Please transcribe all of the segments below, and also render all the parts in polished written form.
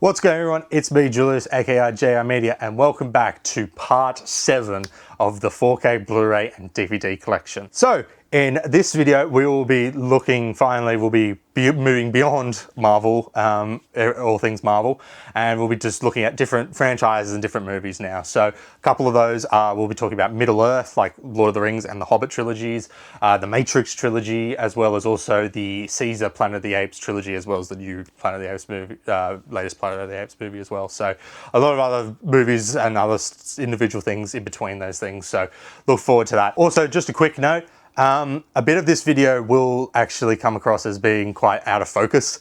What's going on, everyone? It's me, Julius, aka JR Media, and welcome back to part 7 of the 4K Blu-ray and DVD collection. So, in this video, we will be looking, finally, we'll be moving beyond Marvel, all things Marvel, and we'll be just looking at different franchises and different movies now. So, a couple of those we'll be talking about Middle-earth, like Lord of the Rings and the Hobbit trilogies, the Matrix Trilogy, as well as also the Caesar Planet of the Apes trilogy, as well as the new Planet of the Apes movie, latest Planet of the Apes movie as well. So, a lot of other movies and other individual things in between those things. So, look forward to that. Also, just a quick note. A bit of this video will actually come across as being quite out of focus.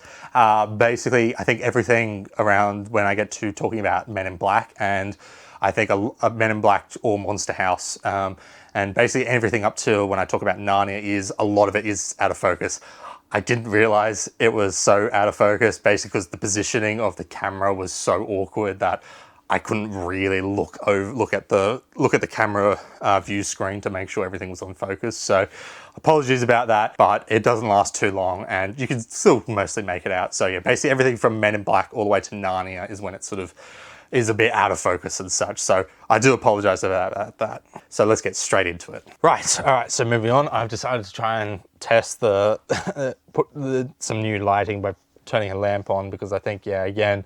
Basically, I think everything around when I get to talking about Men in Black, and I think a Men in Black or Monster House, and basically everything up to when I talk about Narnia, a lot of it is out of focus. I didn't realize it was so out of focus, basically because the positioning of the camera was so awkward that I couldn't really look at the camera view screen to make sure everything was on focus. So apologies about that, but it doesn't last too long and you can still mostly make it out. So yeah, basically everything from Men in Black all the way to Narnia is when it sort of is a bit out of focus and such. So I do apologize about that. So let's get straight into it. Right, all right, so moving on, I've decided to try and test some new lighting by turning a lamp on, because I think, yeah, again,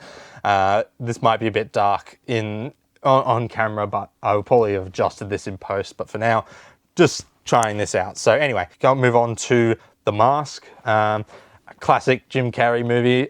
this might be a bit dark on camera, but I will probably have adjusted this in post. But for now, just trying this out. So anyway, go move on to The Mask. A classic Jim Carrey movie,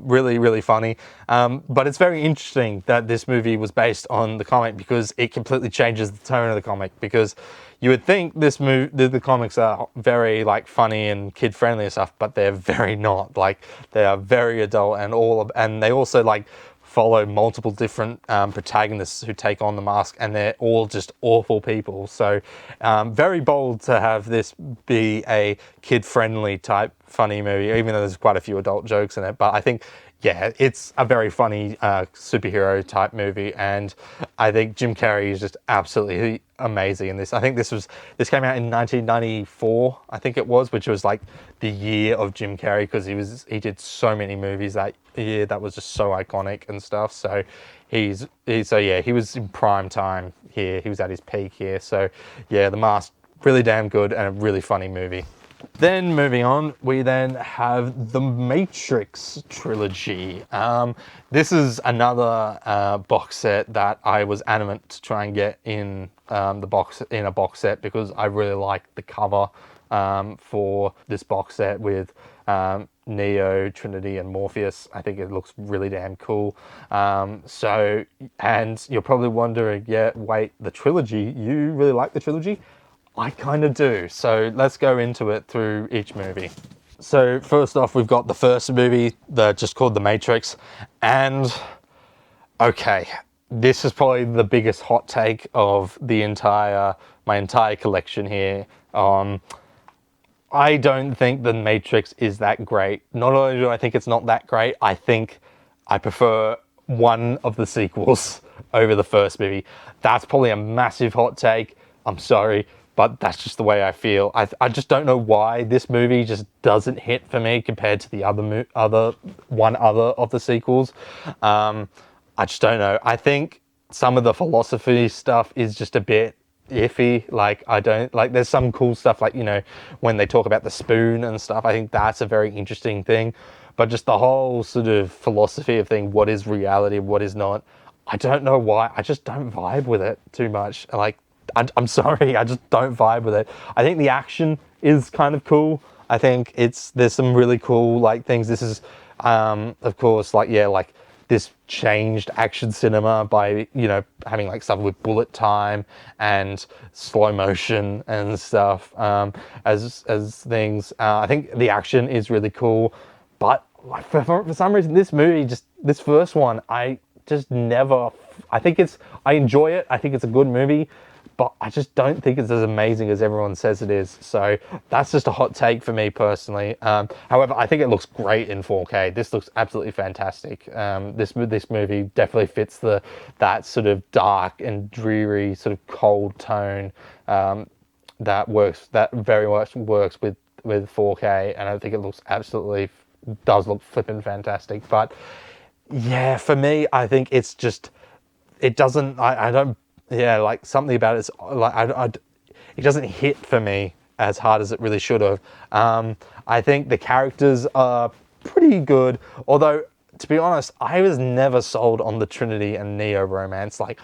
really, really funny. But it's very interesting that this movie was based on the comic, because it completely changes the tone of the comic. Because you would think the comics are very like funny and kid friendly and stuff, but they're very not. Like, they are very adult and they also like follow multiple different protagonists who take on the mask, and they're all just awful people. So very bold to have this be a kid-friendly type funny movie, even though there's quite a few adult jokes in it. But I think, yeah, it's a very funny superhero type movie, and I think Jim Carrey is just absolutely amazing in this. I think this came out in 1994, I think it was, which was like the year of Jim Carrey, because he did so many movies that year that was just so iconic and stuff. So he was in prime time here. He was at his peak here. So yeah, The Mask, really damn good and a really funny movie. Then moving on, we then have the Matrix Trilogy. This is another box set that I was adamant to try and get in a box set, because I really like the cover for this box set with Neo, Trinity, and Morpheus. I think it looks really damn cool. And you're probably wondering, yeah, wait, the trilogy? You really like the trilogy? I kind of do. So let's go into it through each movie. So first off, we've got the first movie, just called The Matrix. And okay, this is probably the biggest hot take of my entire collection here. I don't think The Matrix is that great. Not only do I think it's not that great, I think I prefer one of the sequels over the first movie. That's probably a massive hot take. I'm sorry, but that's just the way I feel. I just don't know why this movie just doesn't hit for me compared to the other of the sequels. I just don't know. I think some of the philosophy stuff is just a bit iffy. Like, there's some cool stuff, like, you know, when they talk about the spoon and stuff. I think that's a very interesting thing. But just the whole sort of philosophy of thing, what is reality, what is not, I don't know why. I just don't vibe with it too much. Like, I'm sorry, I just don't vibe with it. I think the action is kind of cool. I think there's some really cool like things. This is, of course, like, yeah, like this changed action cinema by, you know, having like stuff with bullet time and slow motion and stuff as things. I think the action is really cool, but like, for some reason, this first one, I enjoy it. I think it's a good movie, but I just don't think it's as amazing as everyone says it is. So that's just a hot take for me personally. However, I think it looks great in 4K. This looks absolutely fantastic. This movie definitely fits that sort of dark and dreary sort of cold tone that very much works with 4K, and I think it does look flippin' fantastic. But Yeah, for me, I think it's just, it doesn't, I don't, yeah, like something about it's like, it doesn't hit for me as hard as it really should have. I think the characters are pretty good, although, to be honest, I was never sold on the Trinity and Neo romance. Like,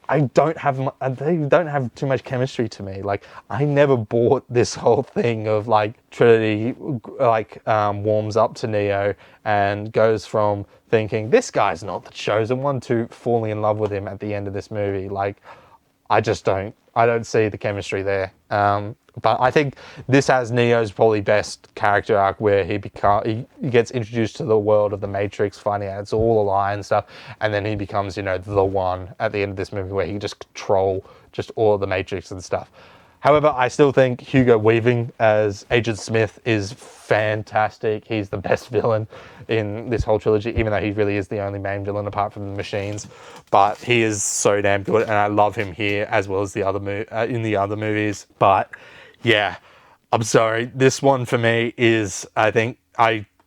they don't have too much chemistry to me. Like, I never bought this whole thing of like Trinity warms up to Neo and goes from thinking this guy's not the chosen one to falling in love with him at the end of this movie. Like, I don't see the chemistry there. But I think this has Neo's probably best character arc, where he gets introduced to the world of the Matrix, finding out it's all a lie and stuff, and then he becomes, the one at the end of this movie, where he can just control just all of the Matrix and stuff. However, I still think Hugo Weaving as Agent Smith is fantastic. He's the best villain in this whole trilogy, even though he really is the only main villain apart from the machines. But he is so damn good, and I love him here as well as the other in the other movies. But yeah, I'm sorry. This one for me is, I think,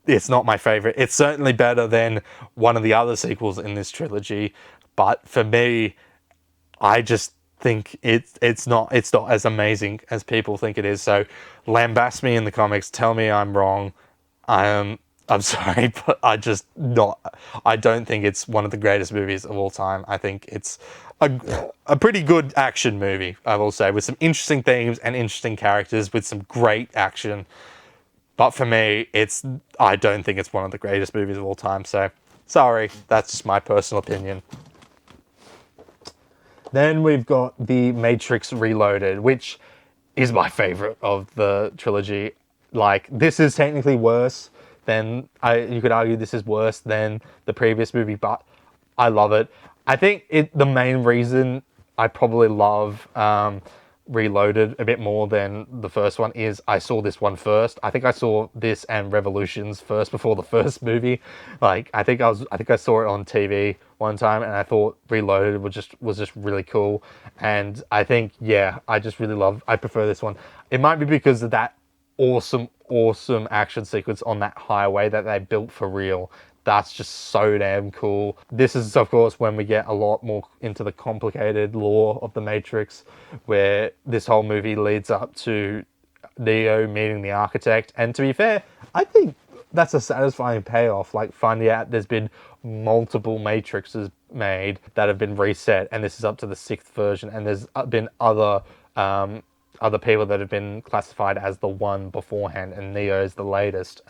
it's not my favorite. It's certainly better than one of the other sequels in this trilogy, but for me, I just think it's not as amazing as people think it is. So lambast me in the comments, tell me I'm wrong. I'm sorry, but I don't think it's one of the greatest movies of all time. I think it's a pretty good action movie, I will say, with some interesting themes and interesting characters, with some great action. But for me, I don't think it's one of the greatest movies of all time. So sorry, that's just my personal opinion. Then we've got the Matrix Reloaded, which is my favorite of the trilogy. Like, this is technically worse than, you could argue this is worse than the previous movie, but I love it. I think the main reason I probably love Reloaded a bit more than the first one is I saw this one first. I think I saw this and Revolutions first before the first movie. Like, I think I saw it on TV one time, and I thought Reloaded was just really cool. And I think, yeah, I prefer this one. It might be because of that awesome action sequence on that highway that they built for real. That's just so damn cool. This is, of course, when we get a lot more into the complicated lore of the Matrix, where this whole movie leads up to Neo meeting the architect. And to be fair, I think that's a satisfying payoff, like finding out there's been multiple Matrixes made that have been reset, and this is up to the 6th version, and there's been other people that have been classified as the one beforehand, and Neo is the latest.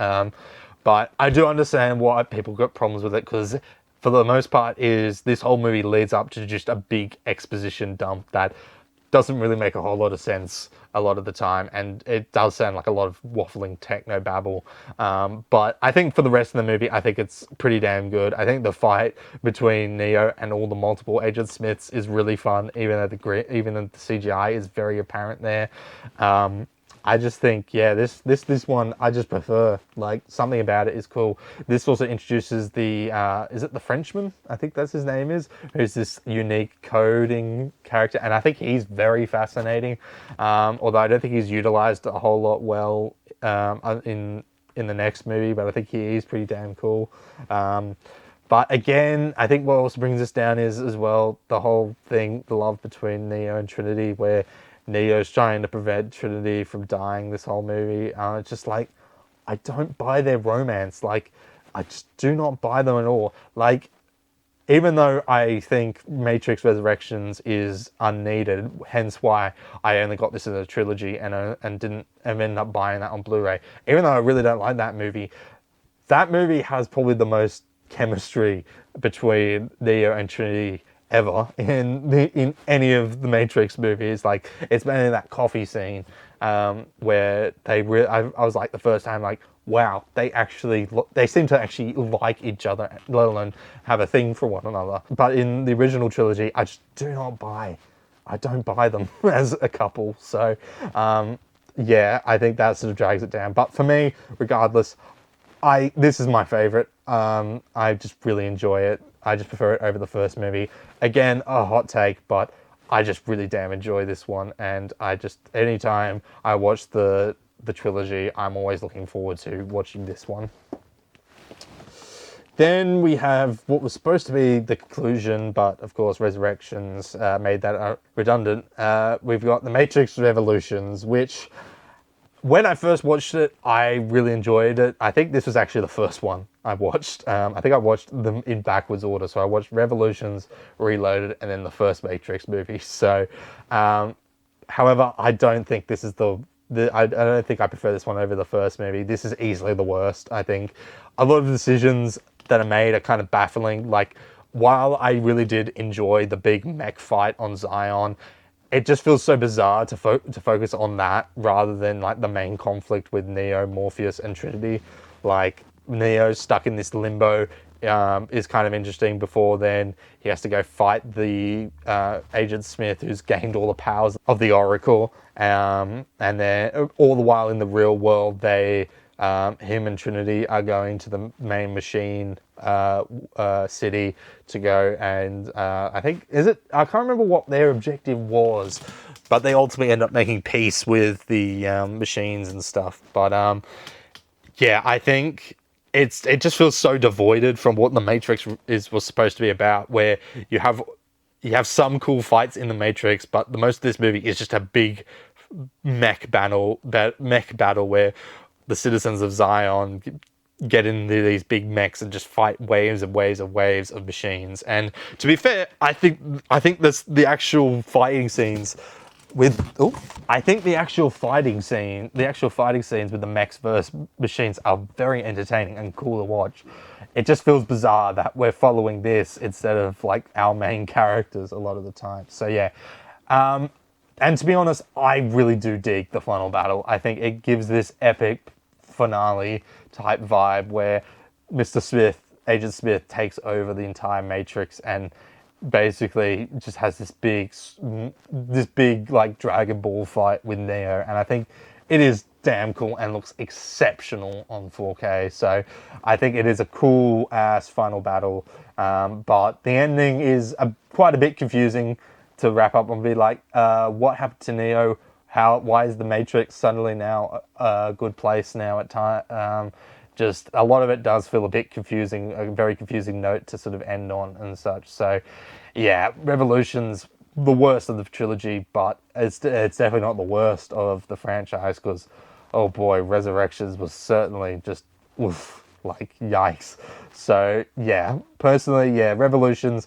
But I do understand why people got problems with it, because for the most part this whole movie leads up to just a big exposition dump that doesn't really make a whole lot of sense a lot of the time, and it does sound like a lot of waffling techno babble. But I think for the rest of the movie, I think it's pretty damn good. I think the fight between Neo and all the multiple Agent Smiths is really fun, even though the CGI is very apparent there. I just think, yeah, this one I just prefer. Like, something about it is cool. This also introduces is it the Frenchman? I think that's his name is, who's this unique coding character, and I think he's very fascinating. Although I don't think he's utilized a whole lot well in the next movie, but I think he is pretty damn cool. But again, I think what also brings us down is, as well, the whole thing, the love between Neo and Trinity, where Neo's trying to prevent Trinity from dying this whole movie. It's just like, I don't buy their romance. Like, I just do not buy them at all. Like, even though I think Matrix Resurrections is unneeded, hence why I only got this as a trilogy and ended up buying that on Blu-ray. Even though I really don't like that movie has probably the most chemistry between Neo and Trinity ever in any of the Matrix movies. Like, it's mainly that coffee scene where I was like, the first time, like, wow, they seem to actually like each other, let alone have a thing for one another. But in the original trilogy, I don't buy them as a couple. So yeah, I think that sort of drags it down. But for me, regardless, this is my favorite. I just really enjoy it. I just prefer it over the first movie. Again, a hot take, but I just really damn enjoy this one. And anytime I watch the trilogy, I'm always looking forward to watching this one. Then we have what was supposed to be the conclusion, but of course Resurrections made that redundant. We've got the Matrix Revolutions, which when I first watched it, I really enjoyed it. I think this was actually the first one I watched. I think I watched them in backwards order. So I watched Revolutions, Reloaded, and then the first Matrix movie. So, however, I don't think this is I don't think I prefer this one over the first movie. This is easily the worst, I think. A lot of the decisions that are made are kind of baffling. Like, while I really did enjoy the big mech fight on Zion, it just feels so bizarre to focus on that rather than like the main conflict with Neo, Morpheus, and Trinity. Like, Neo's stuck in this limbo is kind of interesting. Before then, he has to go fight the Agent Smith, who's gained all the powers of the Oracle. And then all the while in the real world, him and Trinity are going to the main machine city to go and I can't remember what their objective was, but they ultimately end up making peace with the machines and stuff. But yeah, I think it just feels so devoided from what the Matrix was supposed to be about, where you have some cool fights in the Matrix, but the most of this movie is just a big mech battle where the citizens of Zion get into these big mechs and just fight waves and waves and waves of machines. And to be fair, I think the actual fighting scenes with the actual fighting scenes with the mechs versus machines are very entertaining and cool to watch. It just feels bizarre that we're following this instead of like our main characters a lot of the time. So yeah. And to be honest, I really do dig the final battle. I think it gives this epic finale type vibe where Agent Smith takes over the entire Matrix and basically just has this big like Dragon Ball fight with Neo. And I think it is damn cool and looks exceptional on 4K. So I think it is a cool ass final battle. But the ending is quite a bit confusing to wrap up and be like, what happened to Neo? Why is the Matrix suddenly now a good place now at time? Just a lot of it does feel a bit confusing, a very confusing note to sort of end on and such. So yeah, Revolution's the worst of the trilogy, but it's definitely not the worst of the franchise, because oh boy, Resurrections was certainly just oof, like yikes. So yeah, personally, yeah, Revolutions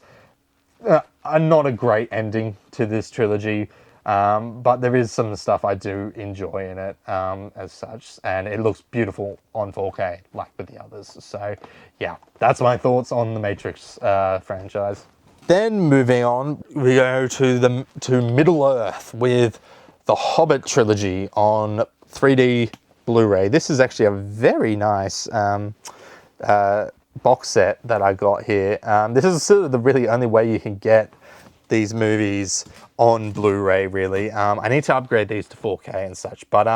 are not a great ending to this trilogy, but there is some stuff I do enjoy in it as such, and it looks beautiful on 4K like with the others. So yeah, that's my thoughts on the Matrix franchise. Then moving on, we go to Middle-earth with the Hobbit Trilogy on 3D Blu-ray. This is actually a very nice box set that I got here. This is sort of the really only way you can get these movies on Blu-ray, really. I need to upgrade these to 4K and such, but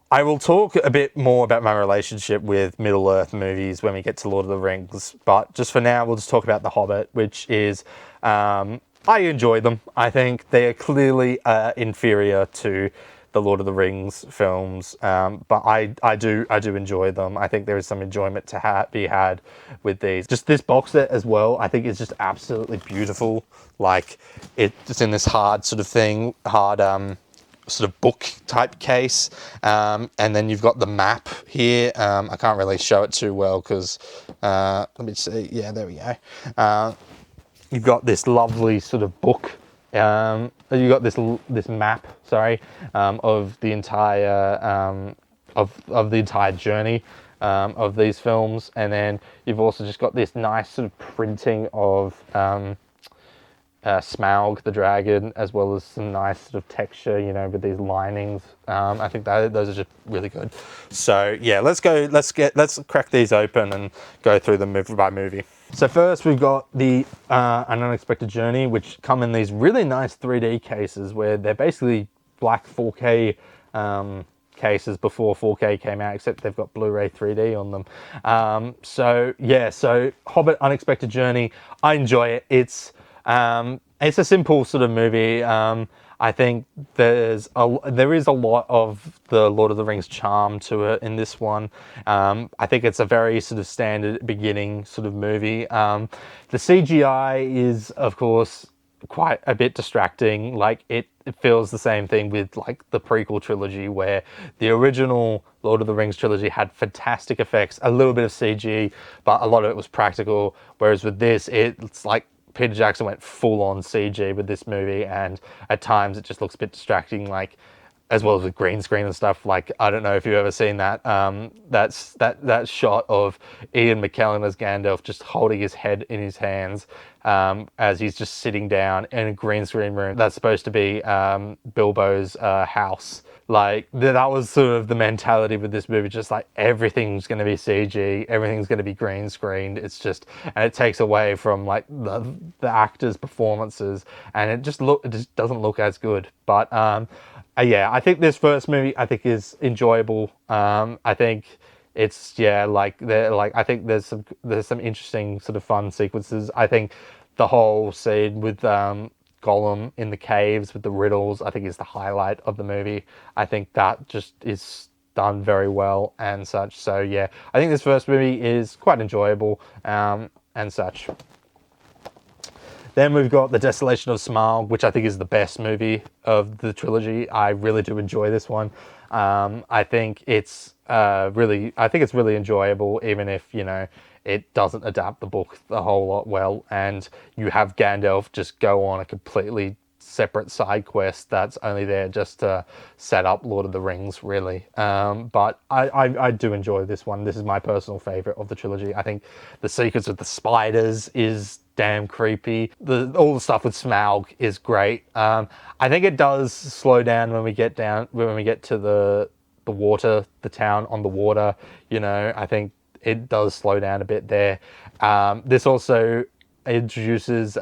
I will talk a bit more about my relationship with Middle-earth movies when we get to Lord of the Rings, but just for now, we'll just talk about The Hobbit, which is, I enjoy them. I think they are clearly inferior to the Lord of the Rings films, but I do enjoy them. I think there is some enjoyment to be had with these. Just this box set as well, I think is just absolutely beautiful. Like, it's in this hard sort of thing, sort of book type case, and then you've got the map here. I can't really show it too well because let me see. Yeah, there we go. You've got this lovely sort of book. You got this map, sorry, of the entire of the entire journey of these films, and then you've also just got this nice sort of printing of Smaug the dragon, as well as some nice sort of texture, you know, with these linings. I think those are just really good. So yeah, let's crack these open and go through them movie by movie. So first we've got the An Unexpected Journey, which come in these really nice 3D cases where they're basically black 4K cases before 4K came out, except they've got Blu-ray 3D on them. So yeah, so Hobbit Unexpected Journey, I enjoy it. It's a simple sort of movie. I think there is a lot of the Lord of the Rings charm to it in this one. I think it's a very sort of standard beginning sort of movie. The CGI is, of course, quite a bit distracting. Like it feels the same thing with like the prequel trilogy, where the original Lord of the Rings trilogy had fantastic effects, a little bit of CG, but a lot of it was practical. Whereas with this, it's like Peter Jackson went full on CG with this movie, and at times it just looks a bit distracting, like as well as with green screen and stuff. Like, I don't know if you've ever seen that. That shot of Ian McKellen as Gandalf just holding his head in his hands as he's just sitting down in a green screen room. That's supposed to be Bilbo's house. Like, that was sort of the mentality with this movie, just like everything's going to be CG, everything's going to be green screened. It's just, and it takes away from like the actors' performances, and it just doesn't look as good. But yeah, I think this first movie I think is enjoyable. I think it's I think there's some interesting sort of fun sequences. I think the whole scene with Gollum in the caves with the riddles, I think, is the highlight of the movie. I think that just is done very well and such. So yeah, I think this first movie is quite enjoyable and such. Then we've got The Desolation of Smaug, which I think is the best movie of the trilogy. I really do enjoy this one. I think it's really enjoyable, even if, you know, it doesn't adapt the book a whole lot well, and you have Gandalf just go on a completely separate side quest that's only there just to set up Lord of the Rings, really. But I do enjoy this one. This is my personal favorite of the trilogy. I think the sequence with the spiders is damn creepy. All the stuff with Smaug is great. I think it does slow down when we get to the water, the town on the water. You know, I think it does slow down a bit there. This also introduces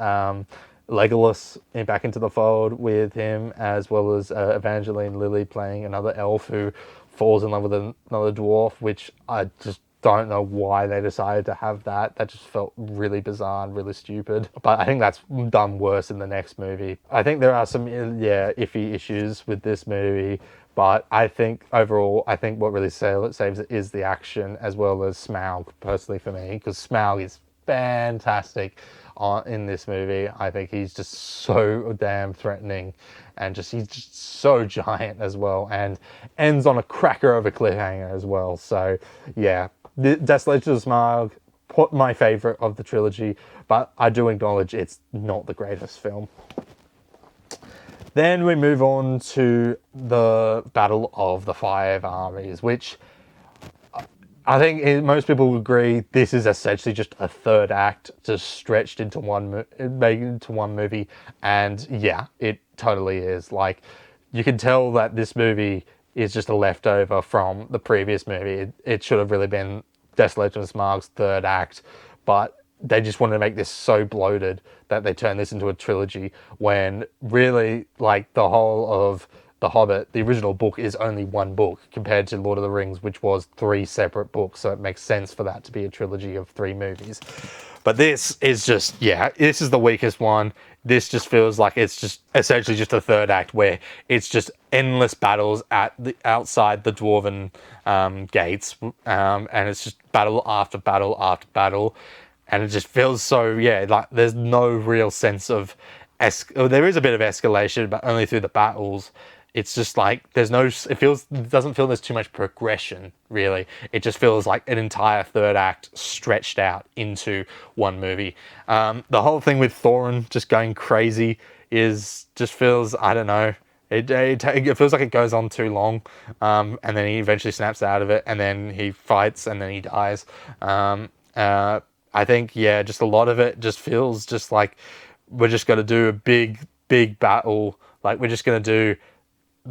Legolas back into the fold with him, as well as Evangeline Lilly playing another elf who falls in love with another dwarf, which I just don't know why they decided to have that. That just felt really bizarre and really stupid. But I think that's done worse in the next movie. I think there are some, iffy issues with this movie, but I think overall, I think what really saves it is the action, as well as Smaug, personally for me, because Smaug is fantastic in this movie. I think he's just so damn threatening, and he's just so giant as well, and ends on a cracker of a cliffhanger as well. So yeah, the Desolation of Smaug, my favorite of the trilogy, but I do acknowledge it's not the greatest film. Then we move on to the Battle of the Five Armies, which I think most people would agree this is essentially just a third act, just stretched into made into one movie. And yeah, it totally is. Like, you can tell that this movie is just a leftover from the previous movie. It should have really been Desolation of Smaug's third act, but they just wanted to make this so bloated that they turned this into a trilogy, when really, like, the whole of The Hobbit, the original book, is only one book compared to Lord of the Rings, which was 3 separate books. So it makes sense for that to be a trilogy of 3 movies. But this is just, this is the weakest one. This just feels like it's just essentially just a third act where it's just endless battles outside the dwarven gates. And it's just battle after battle after battle. And it just feels so, like there's no real sense of, there is a bit of escalation, but only through the battles. It's just like it doesn't feel there's too much progression, really. It just feels like an entire third act stretched out into one movie. The whole thing with Thorin just going crazy just feels, I don't know, it feels like it goes on too long, and then he eventually snaps out of it, and then he fights, and then he dies. I think, just a lot of it just feels just like we're just going to do a big battle. Like, we're just going to do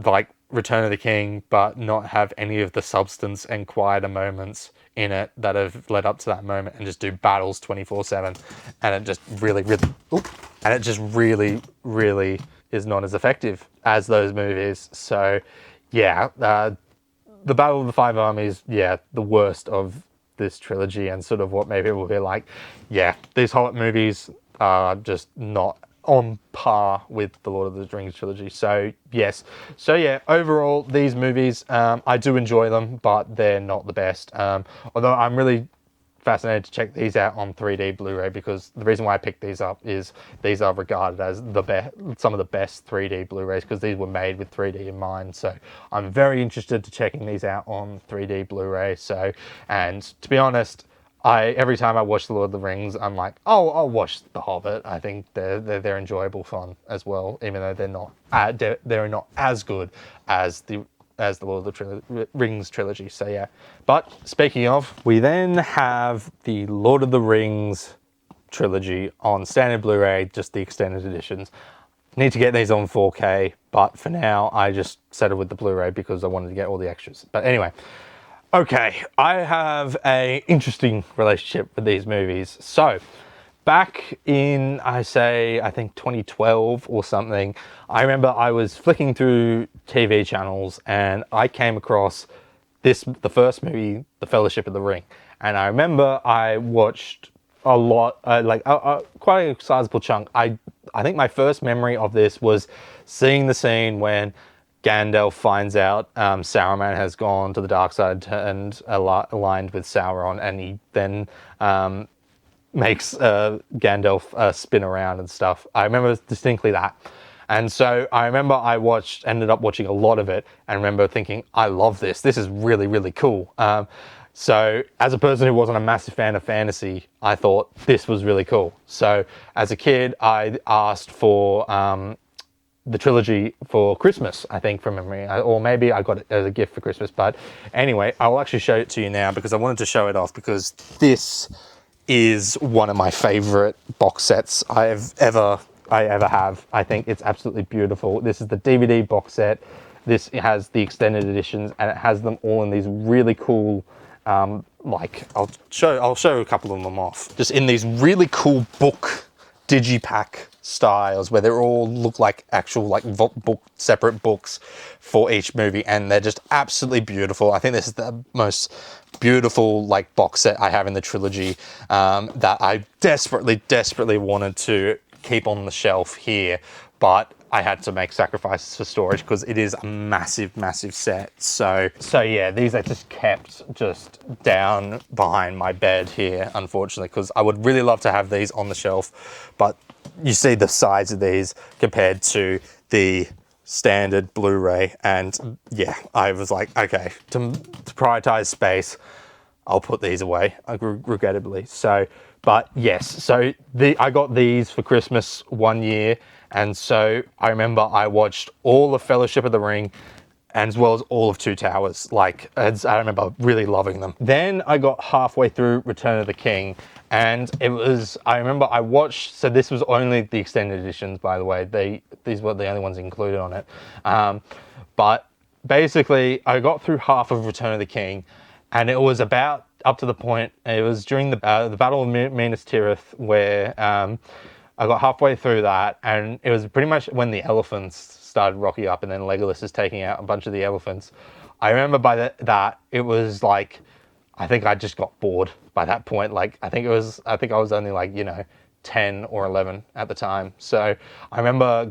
like Return of the King, but not have any of the substance and quieter moments in it that have led up to that moment, and just do battles 24/7. And it just really is not as effective as those movies. So the Battle of the Five Armies, the worst of this trilogy, and sort of what maybe it will be like, these Hobbit movies are just not on par with the Lord of the Rings trilogy. So yes, so yeah, overall these movies, I do enjoy them, but they're not the best. Although I'm really fascinated to check these out on 3D Blu-ray, because the reason why I picked these up is these are regarded as some of the best 3D Blu-rays, because these were made with 3D in mind. So I'm very interested to checking these out on 3D Blu-ray. So, and to be honest, every time I watch The Lord of the Rings, I'm like, oh, I'll watch The Hobbit. I think they're enjoyable fun as well, even though they're not as good as the Lord of the Rings trilogy. So yeah. But speaking of, we then have the Lord of the Rings trilogy on standard Blu-ray, just the extended editions. Need to get these on 4K, but for now I just settled with the Blu-ray because I wanted to get all the extras. But anyway, okay, I have an interesting relationship with these movies. So back in, I think 2012 or something, I remember I was flicking through TV channels and I came across the first movie, The Fellowship of the Ring. And I remember I watched a lot, quite a sizable chunk. I think my first memory of this was seeing the scene when Gandalf finds out Saruman has gone to the dark side and aligned with Sauron, and he then makes Gandalf spin around and stuff. I remember distinctly that. And so I remember I ended up watching a lot of it, and remember thinking, I love this. This is really, really cool. So as a person who wasn't a massive fan of fantasy, I thought this was really cool. So as a kid, I asked for the trilogy for Christmas, I think, from memory, or maybe I got it as a gift for Christmas. But anyway, I will actually show it to you now because I wanted to show it off, because this is one of my favorite box sets I ever have. I think it's absolutely beautiful. This is the DVD box set. This has the extended editions, and it has them all in these really cool, I'll show a couple of them off. Just in these really cool book digipack styles, where they all look like actual separate books for each movie, and they're just absolutely beautiful. I think this is the most beautiful box set I have in the trilogy, that I desperately wanted to keep on the shelf here, but I had to make sacrifices for storage because it is a massive set. So yeah, these are just kept down behind my bed here, unfortunately, because I would really love to have these on the shelf, but you see the size of these compared to the standard Blu-ray, and yeah, I was like, okay, to prioritize space, I'll put these away, regrettably. So, but yes, so I got these for Christmas one year, and so I remember I watched all of Fellowship of the Ring, and as well as all of Two Towers. I remember really loving them. Then I got halfway through Return of the King, and I remember I watched, so this was only the extended editions, by the way. These were the only ones included on it. But basically, I got through half of Return of the King, and it was about up to the point, it was during the Battle of Minas Tirith, where I got halfway through that, and it was pretty much when the elephants started rocking up, and then Legolas is taking out a bunch of the elephants. I remember by that it was like, I think I just got bored by that point. I think I was only 10 or 11 at the time. So I remember I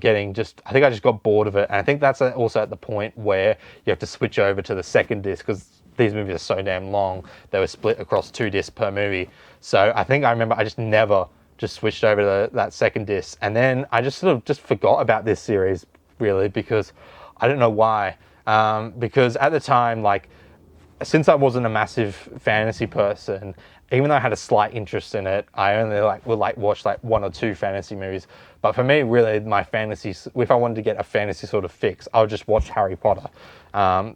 think I just got bored of it. And I think that's also at the point where you have to switch over to the second disc, because these movies are so damn long. They were split across 2 discs per movie. So I think I remember I just never just switched over to that second disc. And then I just sort of forgot about this series, really, because I don't know why. Because at the time, since I wasn't a massive fantasy person, even though I had a slight interest in it, I only would watch 1 or 2 fantasy movies. But for me, really, my fantasy, if I wanted to get a fantasy sort of fix, I would just watch Harry Potter.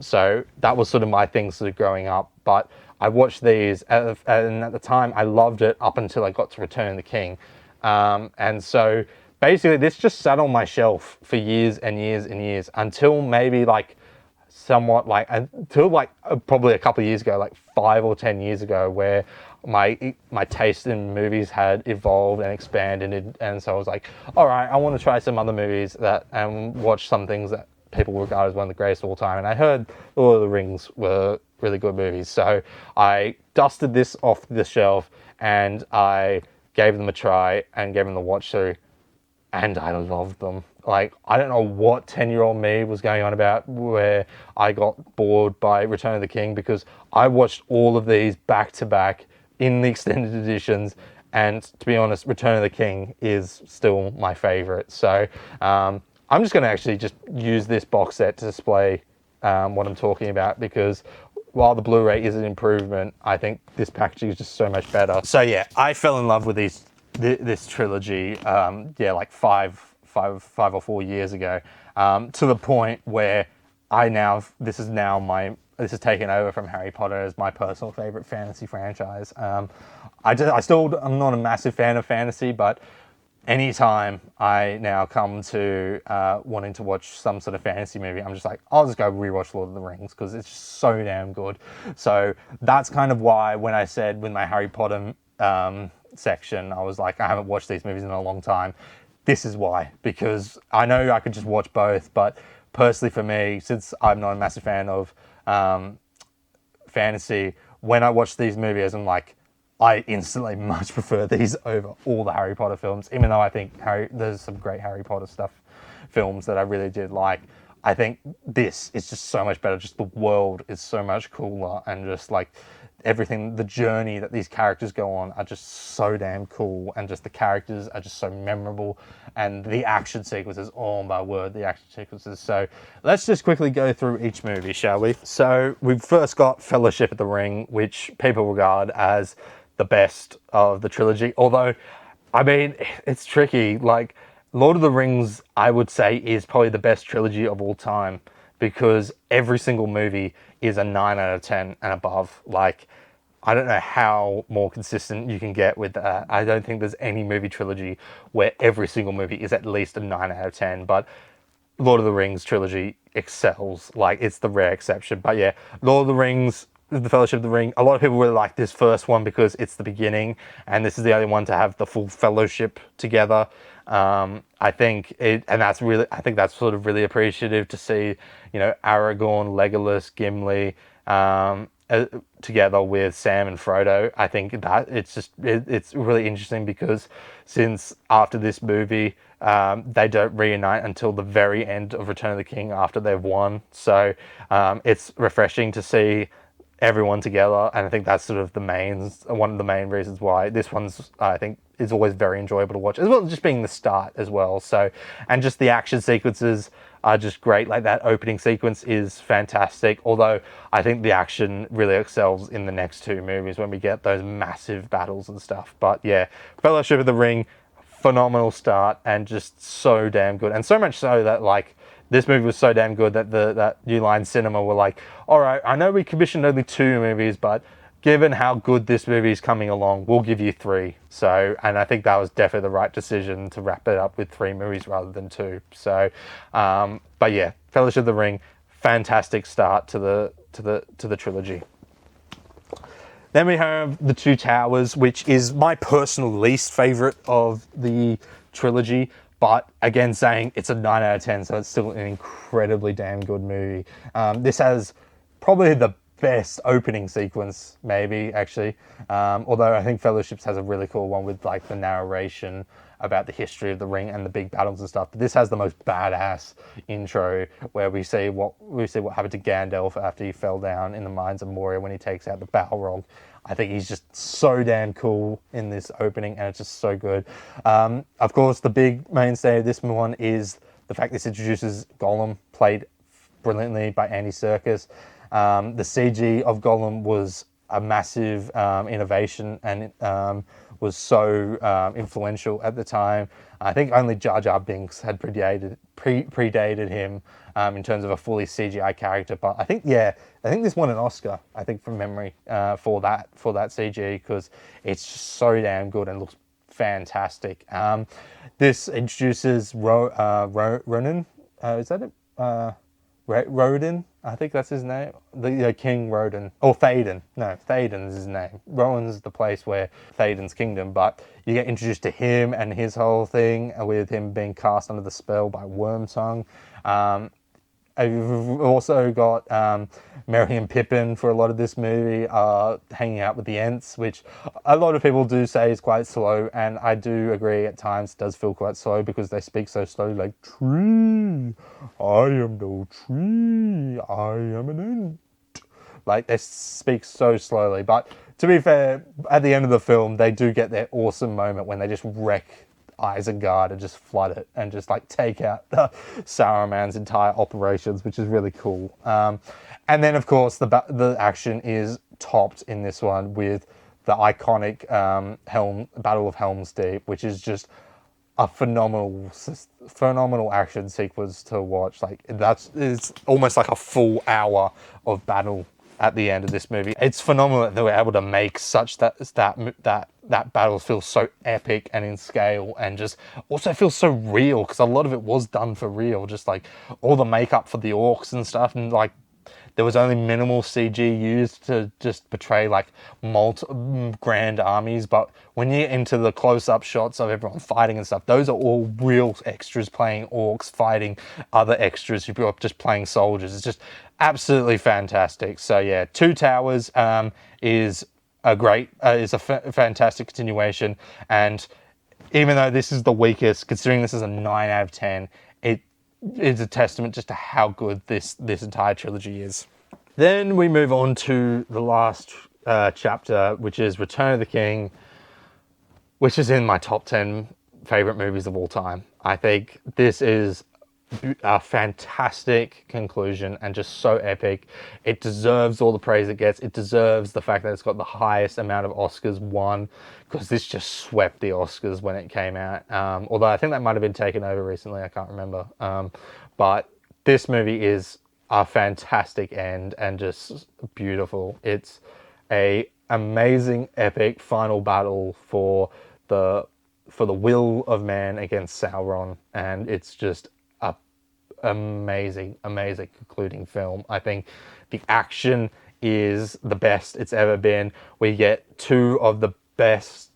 So that was sort of my thing growing up. But I watched these, and at the time, I loved it up until I got to Return of the King. And so basically, this just sat on my shelf for years and years and years, until maybe probably a couple of years ago, 5 or 10 years ago, where my taste in movies had evolved and expanded, and so I was like, all right, I want to try some other movies and watch some things that people regard as one of the greatest of all time. And I heard Lord of the Rings were really good movies, so I dusted this off the shelf and I gave them a try and gave them the watch through. and I loved them. Like, I don't know what 10-year-old me was going on about where I got bored by Return of the King, because I watched all of these back to back in the extended editions, and to be honest, Return of the King is still my favorite. So I'm just going to actually just use this box set to display what I'm talking about, because while the Blu-ray is an improvement, I think this packaging is just so much better. So yeah, I fell in love with this trilogy, yeah, like five or 4 years ago, to the point where this has taken over from Harry Potter as my personal favorite fantasy franchise. I'm not a massive fan of fantasy, but anytime I now come to wanting to watch some sort of fantasy movie, I'm just like, I'll just go rewatch Lord of the Rings, because it's just so damn good. So that's kind of why when I said with my Harry Potter section, I was like, I haven't watched these movies in a long time. This is why, because I know I could just watch both, but personally for me, since I'm not a massive fan of fantasy, when I watch these movies, I'm like, I instantly much prefer these over all the Harry Potter films, even though I think there's some great Harry Potter films that I really did like. I think this is just so much better. Just the world is so much cooler, and just like everything, the journey that these characters go on are just so damn cool, and just the characters are just so memorable, and the action sequences, oh my word, the action sequences. So let's just quickly go through each movie, shall we? So we've first got Fellowship of the Ring, which people regard as the best of the trilogy, although, I mean, it's tricky. Like, Lord of the Rings, I would say, is probably the best trilogy of all time, because every single movie is a 9 out of 10 and above. Like, I don't know how more consistent you can get with that. I don't think there's any movie trilogy where every single movie is at least a 9 out of 10, but Lord of the Rings trilogy excels. Like, it's the rare exception. But yeah, Lord of the Rings, the Fellowship of the Ring, a lot of people really like this first one because it's the beginning, and this is the only one to have the full fellowship together. I think that's sort of really appreciative to see, you know, Aragorn, Legolas, Gimli, together with Sam and Frodo. I think that it's really interesting, because since after this movie, they don't reunite until the very end of Return of the King after they've won. So it's refreshing to see everyone together, and I think that's sort of one of the main reasons why this one's, I think, is always very enjoyable to watch, as well as just being the start as well. So, and just the action sequences are just great. Like, that opening sequence is fantastic, although I think the action really excels in the next two movies when we get those massive battles and stuff. But yeah, Fellowship of the Ring, phenomenal start, and just so damn good, and so much so that, like, this movie was so damn good that that New Line Cinema were like, all right, I know we commissioned only 2 movies, but given how good this movie is coming along, we'll give you 3. So, and I think that was definitely the right decision to wrap it up with 3 movies rather than 2. So, but yeah, Fellowship of the Ring, fantastic start to the trilogy. Then we have The Two Towers, which is my personal least favorite of the trilogy. But again, saying it's a 9 out of 10, so it's still an incredibly damn good movie. This has probably the best opening sequence, maybe, actually. Although I think Fellowships has a really cool one with, like, the narration about the history of the ring and the big battles and stuff. But this has the most badass intro, where we see what happened to Gandalf after he fell down in the mines of Moria when he takes out the Balrog. I think he's just so damn cool in this opening, and it's just so good. Of course, the big mainstay of this one is the fact this introduces Gollum, played brilliantly by Andy Serkis. The CG of Gollum was a massive innovation, and was so influential at the time. I think only Jar Jar Binks had predated him in terms of a fully CGI character. But I think this won an Oscar, I think, from memory, for that CG, because it's just so damn good and looks fantastic. This introduces Ronan. Is that it? Rodan, I think that's his name. The King Rodan, or Théoden. No, Théoden's his name. Rohan's the place where Théoden's kingdom, but you get introduced to him and his whole thing, with him being cast under the spell by Wormtongue. I've also got Merry and Pippin for a lot of this movie, hanging out with the Ents, which a lot of people do say is quite slow, and I do agree at times it does feel quite slow because they speak so slowly, like, tree, I am no tree, I am an Ent. Like, they speak so slowly, but to be fair, at the end of the film, they do get their awesome moment when they just wreck Isengard and just flood it and just like take out Saruman's entire operations, which is really cool. And then, of course, the action is topped in this one with the iconic Battle of Helm's Deep, which is just a phenomenal action sequence to watch. Like, it's almost like a full hour of battle at the end of this movie. It's phenomenal that they were able to make such that battle feel so epic and in scale, and just also feels so real, because a lot of it was done for real. Just like all the makeup for the orcs and stuff, and like there was only minimal CG used to just portray like grand armies. But when you get into the close-up shots of everyone fighting and stuff, those are all real extras playing orcs fighting other extras who grew up just playing soldiers. It's just absolutely fantastic. So yeah, Two Towers is a fantastic continuation, and even though this is the weakest, considering this is a 9 out of 10, it is a testament just to how good this entire trilogy is. Then we move on to the last chapter, which is Return of the King, which is in my top 10 favorite movies of all time. I think this is a fantastic conclusion and just so epic. It deserves all the praise it gets. It deserves the fact that it's got the highest amount of Oscars won, because this just swept the Oscars when it came out. Although I think that might have been taken over recently, I can't remember. But this movie is a fantastic end and just beautiful. It's a amazing epic final battle for the will of man against Sauron, and it's just amazing concluding film. I think the action is the best it's ever been. We get two of the best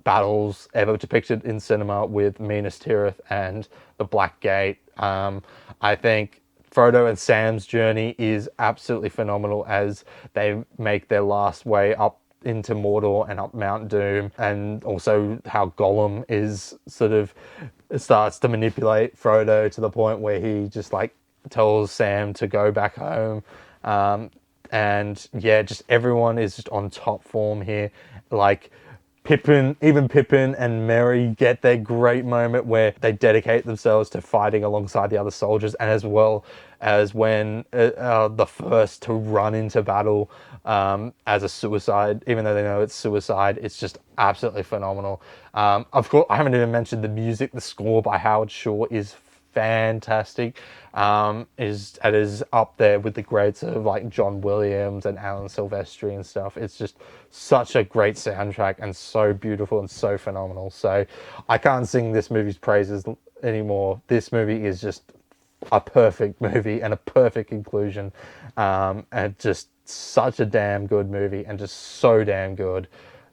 battles ever depicted in cinema with Minas Tirith and the Black Gate. I think Frodo and Sam's journey is absolutely phenomenal as they make their last way up into Mordor and up Mount Doom, and also how Gollum is sort of starts to manipulate Frodo to the point where he just like tells Sam to go back home. And yeah, just everyone is just on top form here. Like Pippin and Merry get their great moment where they dedicate themselves to fighting alongside the other soldiers, and as well as when the first to run into battle as a suicide, even though they know it's suicide. It's just absolutely phenomenal. Of course, I haven't even mentioned the music. The score by Howard Shore is fantastic. It is up there with the greats of like John Williams and Alan Silvestri and stuff. It's just such a great soundtrack and so beautiful and so phenomenal. So I can't sing this movie's praises anymore. This movie is just a perfect movie and a perfect conclusion, and just such a damn good movie, and just so damn good.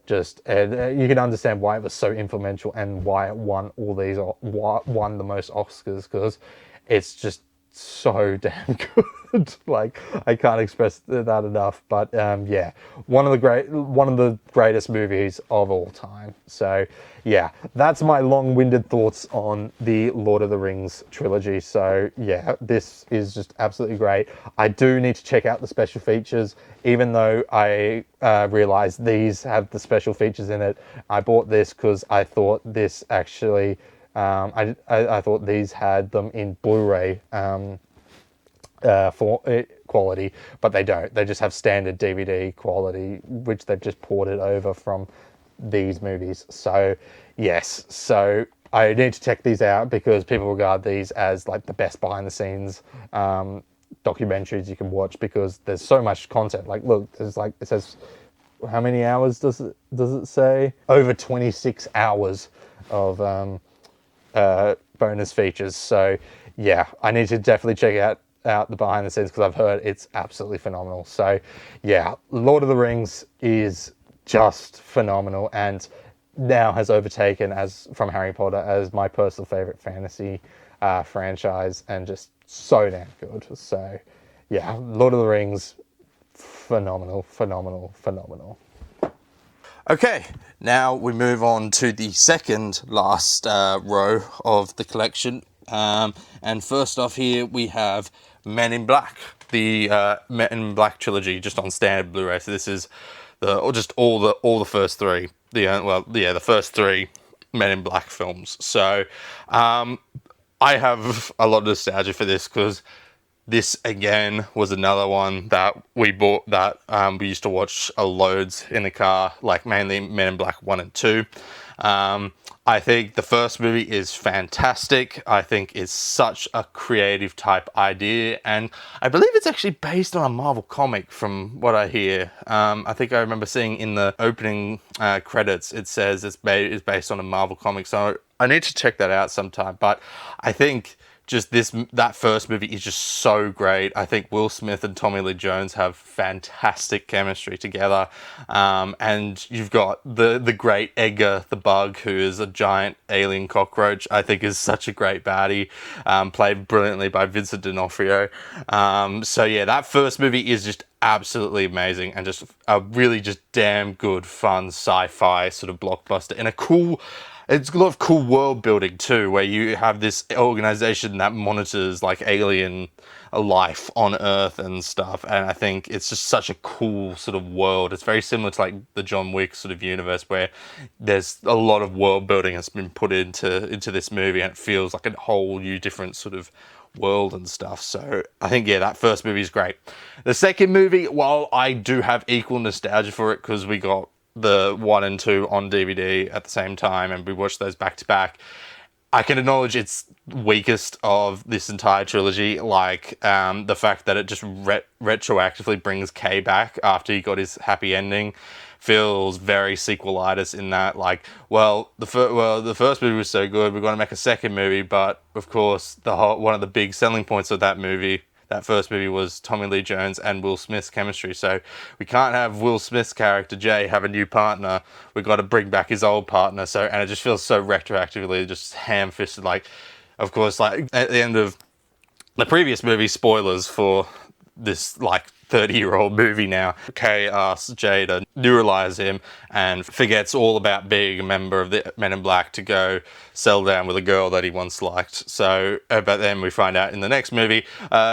You can understand why it was so influential and why it won won the most Oscars, because it's just so damn good. Like, I can't express that enough. But yeah, one of the greatest movies of all time. So yeah, that's my long-winded thoughts on the Lord of the Rings trilogy. So yeah, this is just absolutely great. I do need to check out the special features, even though I realized these have the special features in it. I bought this because I thought this actually I thought these had them in Blu-ray quality, but they don't. They just have standard DVD quality, which they've just ported over from these movies. So yes, so I need to check these out because people regard these as like the best behind the scenes documentaries you can watch, because there's so much content. Like, look, there's like, it says, how many hours does it say? Over 26 hours of bonus features. So yeah, I need to definitely check out the behind the scenes, because I've heard it's absolutely phenomenal. So yeah, Lord of the Rings is just phenomenal, and now has overtaken from Harry Potter as my personal favorite fantasy franchise, and just so damn good. So yeah, Lord of the Rings, phenomenal, phenomenal, phenomenal. Okay, now we move on to the second last row of the collection. And first off here we have Men in Black, the Men in Black trilogy, just on standard Blu-ray. So this is all the first three. The first three Men in Black films. So I have a lot of nostalgia for this because this again was another one that we bought that we used to watch loads in the car, like mainly Men in Black 1 and 2. I think the first movie is fantastic. I think it's such a creative type idea, and I believe it's actually based on a Marvel comic from what I hear. I think I remember seeing in the opening credits it says it's based on a Marvel comic, so I need to check that out sometime. But I think just that first movie is just so great. I think Will Smith and Tommy Lee Jones have fantastic chemistry together. And you've got the great Edgar the Bug, who is a giant alien cockroach. I think is such a great baddie, played brilliantly by Vincent D'Onofrio. So yeah, that first movie is just absolutely amazing and just a really just damn good, fun sci-fi sort of blockbuster and it's a lot of cool world building too, where you have this organization that monitors like alien life on Earth and stuff. And I think it's just such a cool sort of world. It's very similar to like the John Wick sort of universe, where there's a lot of world building that's been put into this movie, and it feels like a whole new different sort of world and stuff. So I think, yeah, that first movie is great. The second movie, while I do have equal nostalgia for it because we got the 1 and 2 on DVD at the same time and we watched those back to back, I can acknowledge it's weakest of this entire trilogy. Like the fact that it just retroactively brings Kay back after he got his happy ending feels very sequelitis in that, like, the first movie was so good, we're going to make a second movie, but of course one of the big selling points of that first movie was Tommy Lee Jones and Will Smith's chemistry. So we can't have Will Smith's character Jay have a new partner. We've got to bring back his old partner. And it just feels so retroactively just ham-fisted. Like, of course, like at the end of the previous movie, spoilers for this like 30-year-old movie now, Kay asks Jay to neuralize him and forgets all about being a member of the Men in Black to go settle down with a girl that he once liked. So, but then we find out in the next movie,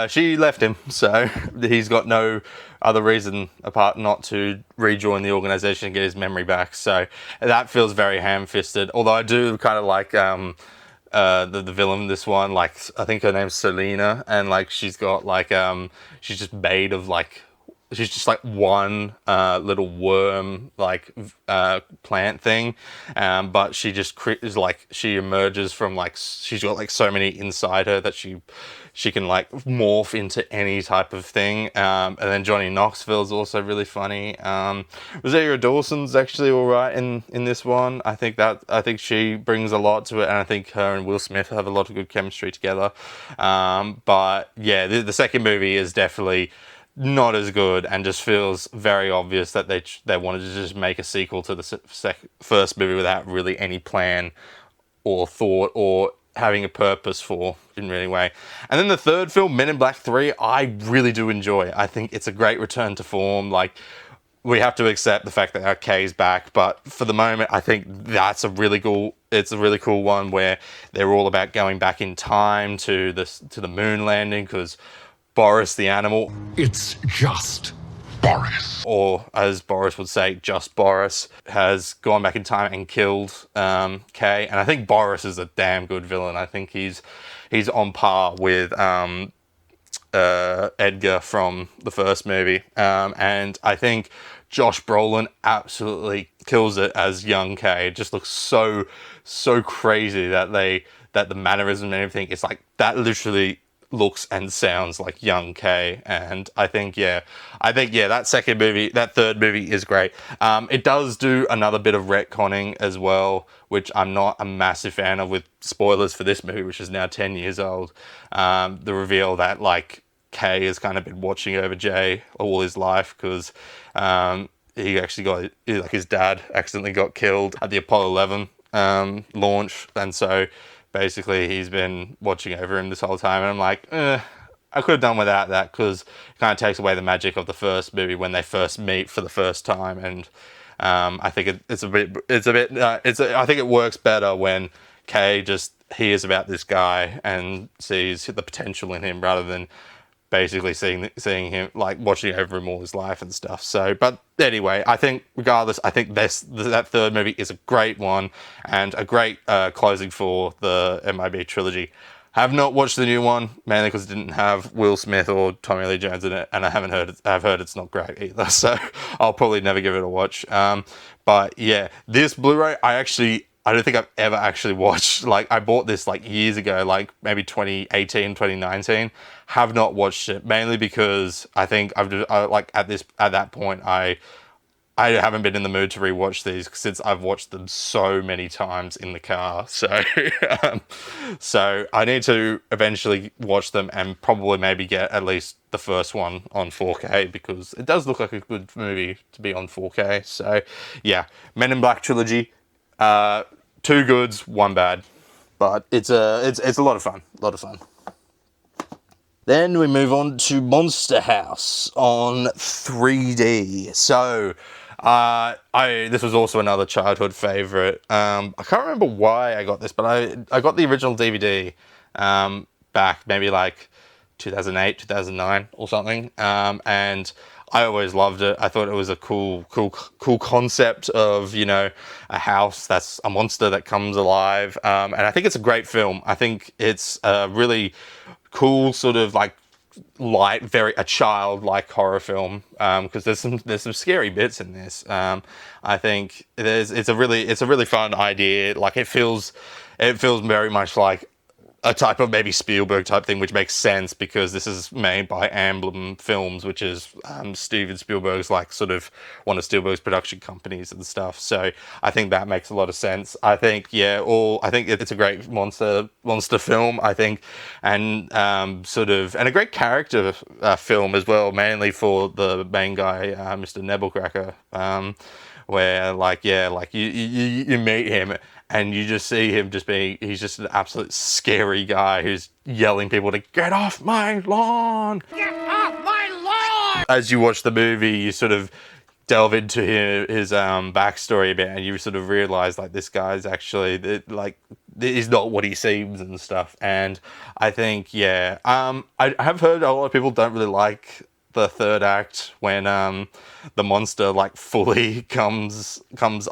she left him. So he's got no other reason apart not to rejoin the organization and get his memory back. So that feels very ham-fisted. Although I do kind of like the villain in this one, like I think her name's Selena, and like she's got like she's just made of like, she's just like one little worm like plant thing, but she just is like, she emerges from like, she's got like so many inside her that she can like morph into any type of thing. And then Johnny Knoxville's also really funny. Rosario Dawson's actually all right in this one. I think she brings a lot to it, and I think her and Will Smith have a lot of good chemistry together. But yeah, the second movie is definitely not as good and just feels very obvious that they wanted to just make a sequel to the first movie without really any plan or thought or having a purpose in any way. And then the third film, Men in Black 3, I really do enjoy. I think it's a great return to form. Like, we have to accept the fact that our Kay's back, but for the moment, I think that's it's a really cool one where they're all about going back in time to the moon landing, because Boris the animal, it's just Boris, or as Boris would say, just Boris, has gone back in time and killed Kay. And I think Boris is a damn good villain. I think he's on par with Edgar from the first movie. And I think Josh Brolin absolutely kills it as young Kay. It just looks so crazy that the mannerism and everything, it's like that literally looks and sounds like young Kay. And I think that third movie is great. It does do another bit of retconning as well, which I'm not a massive fan of, with spoilers for this movie, which is now 10 years old. The reveal that like Kay has kind of been watching over Jay all his life, because he actually his dad accidentally got killed at the Apollo 11 launch, and so basically he's been watching over him this whole time, and I'm like, I could have done without that, because it kind of takes away the magic of the first movie when they first meet for the first time. And I think I think it works better when Kay just hears about this guy and sees the potential in him, rather than basically seeing him, like, watching over him all his life and stuff. So, but anyway, I think regardless, I think that third movie is a great one, and a great closing for the MIB trilogy. Have not watched the new one, mainly because it didn't have Will Smith or Tommy Lee Jones in it, and I've heard it's not great either, so I'll probably never give it a watch. But yeah, this Blu-ray, I don't think I've ever actually watched. Like, I bought this like years ago, like maybe 2018, 2019. Have not watched it, mainly because I think at that point, I haven't been in the mood to rewatch these since I've watched them so many times in the car. So, so I need to eventually watch them, and probably maybe get at least the first one on 4K, because it does look like a good movie to be on 4K. So, yeah, Men in Black Trilogy, 2 goods, 1 bad, but it's a lot of fun. Then we move on to Monster House on 3D. So, this was also another childhood favorite. I can't remember why I got this, but I got the original DVD back maybe like 2008, 2009 or something. And I always loved it. I thought it was a cool concept of, you know, a house that's a monster that comes alive. And I think it's a great film. I think it's a really cool sort of like light, very a childlike horror film, because there's some scary bits in this. I think it's a really fun idea. Like, it feels very much like a type of maybe Spielberg type thing, which makes sense because this is made by Amblin Films, which is Steven Spielberg's, like, sort of one of Spielberg's production companies and stuff. So I think that makes a lot of sense. I think I think it's a great monster film, I think, and sort of, and a great character film as well, mainly for the main guy, Mr. Nebelcracker, where you meet him, and you just see him he's just an absolute scary guy who's yelling people to get off my lawn. Get off my lawn! As you watch the movie, you sort of delve into his backstory a bit, and you sort of realize, like, this guy's actually, like, he's not what he seems and stuff. And I think, I have heard a lot of people don't really like the third act when the monster, like, fully comes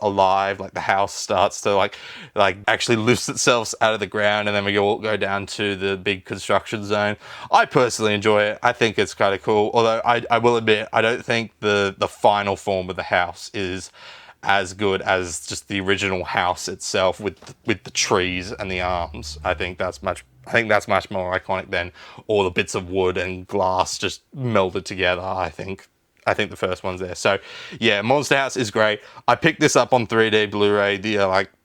alive, like the house starts to like actually lifts itself out of the ground, and then we all go down to the big construction zone. I personally enjoy it. I think it's kind of cool, although I will admit, I don't think the final form of the house is as good as just the original house itself with the trees and the arms. I think that's much more iconic than all the bits of wood and glass just melded together. I think the first one's there. So yeah, Monster House is great. I picked this up on 3D Blu-ray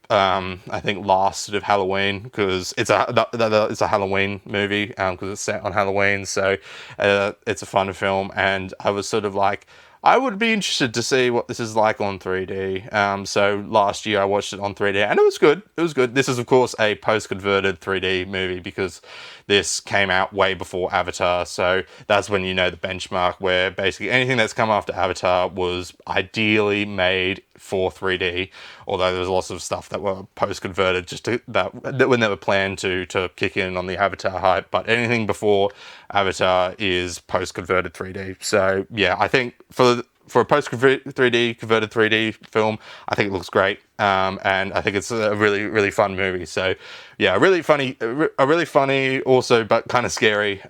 I think last sort of Halloween, because it's a Halloween movie, because it's set on Halloween. So it's a fun film, and I was sort of like, I would be interested to see what this is like on 3D. So last year I watched it on 3D, and it was good. This is, of course, a post-converted 3D movie, because this came out way before Avatar. So that's when you know the benchmark, where basically anything that's come after Avatar was ideally made for 3D. Although there was lots of stuff that were post-converted that were never planned to kick in on the Avatar hype. But anything before Avatar is post-converted 3D. So yeah, I think for a post-converted 3D film, I think it looks great, and I think it's a really, really fun movie. So yeah, a really funny also, but kind of scary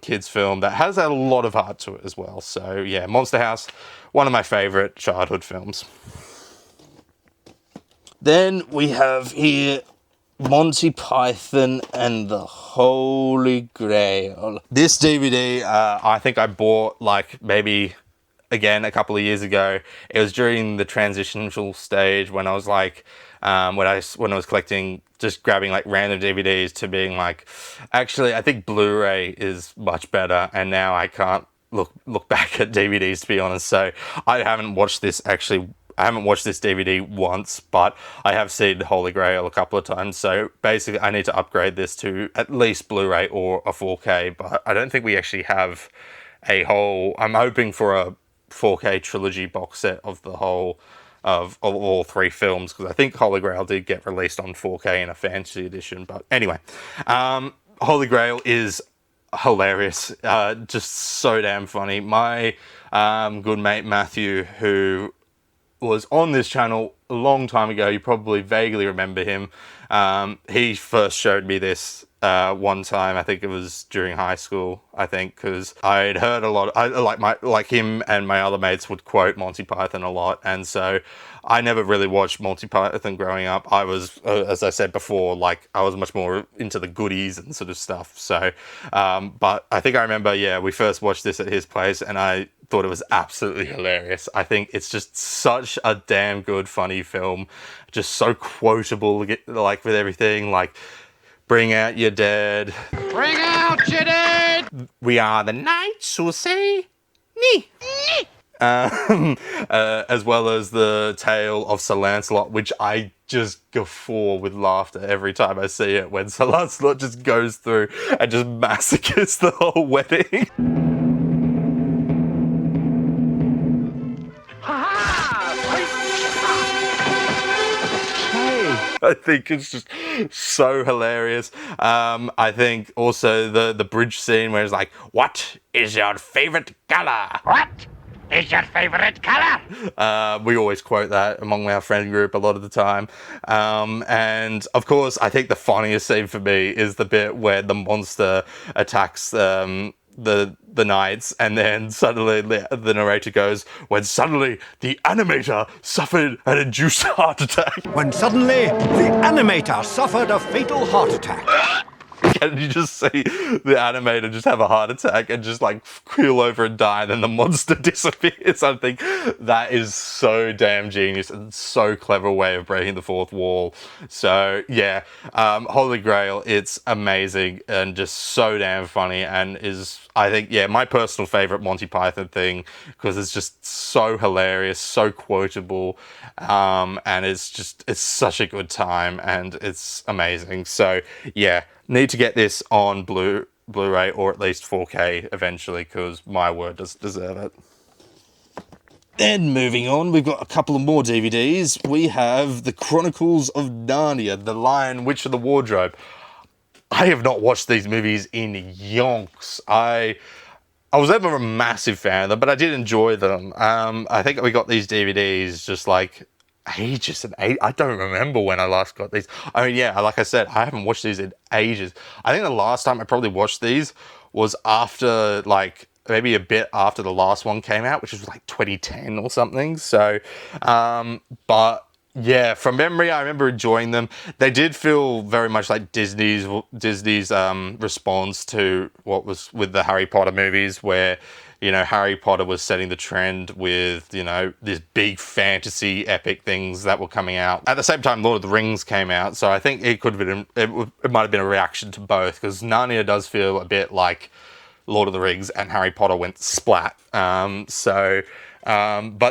kids film that has a lot of heart to it as well. So yeah, Monster House, one of my favorite childhood films. Then we have here Monty Python and the Holy Grail. This DVD, I think I bought like maybe, again, a couple of years ago. It was during the transitional stage when I was like, when I was collecting, just grabbing like random DVDs, to being like, actually, I think Blu-ray is much better, and now I can't look back at DVDs, to be honest. So I haven't watched this actually I haven't watched this DVD once, but I have seen Holy Grail a couple of times. So basically, I need to upgrade this to at least Blu-ray or a 4K. But I don't think we actually have a whole. I'm hoping for a 4K trilogy box set of the whole of all 3 films, because I think Holy Grail did get released on 4K in a fantasy edition. But anyway, Holy Grail is hilarious, just so damn funny. My good mate Matthew, who was on this channel a long time ago, you probably vaguely remember him. He first showed me this one time. I think it was during high school. I think because I'd heard a lot. I like him and my other mates would quote Monty Python a lot, and so I never really watched Monty Python growing up. I was, as I said before, like I was much more into the goodies and sort of stuff. So, but I think I remember, yeah, we first watched this at his place, and I thought it was absolutely hilarious. I think it's just such a damn good, funny film, just so quotable, like with everything, like bring out your dead. Bring out your dead! We are the knights who say, nee. As well as the tale of Sir Lancelot, which I just guffaw with laughter every time I see it, when Sir Lancelot just goes through and just massacres the whole wedding. I think it's just so hilarious. I think also the bridge scene where it's like, what is your favorite color? What is your favorite color? We always quote that among our friend group a lot of the time. And of course, I think the funniest scene for me is the bit where the monster attacks the knights, and then suddenly the narrator goes, when suddenly the animator suffered an induced heart attack. When suddenly the animator suffered a fatal heart attack. And you just see the animator just have a heart attack and just like keel over and die, and then the monster disappears. I think that is so damn genius and so clever way of breaking the fourth wall. So yeah, Holy Grail, it's amazing and just so damn funny, and is, I think, yeah, my personal favorite Monty Python thing, because it's just so hilarious, so quotable, and it's such a good time, and it's amazing. So yeah, need to get this on Blu-ray or at least 4K eventually, because my word, does deserve it. Then moving on, we've got a couple of more DVDs. We have The Chronicles of Narnia, The Lion, Witch of the Wardrobe. I have not watched these movies in yonks. I was never a massive fan of them, but I did enjoy them. I think we got these DVDs just like ages and I don't remember when I last got these. I mean, yeah, like I said, I haven't watched these in ages. I think the last time I probably watched these was after, like, maybe a bit after the last one came out, which was like 2010 or something. So, but yeah, from memory, I remember enjoying them. They did feel very much like Disney's response to what was with the Harry Potter movies, where, you know, Harry Potter was setting the trend with, you know, these big fantasy epic things that were coming out. At the same time, Lord of the Rings came out, so I think it could have been, it might have been a reaction to both, because Narnia does feel a bit like Lord of the Rings and Harry Potter went splat. But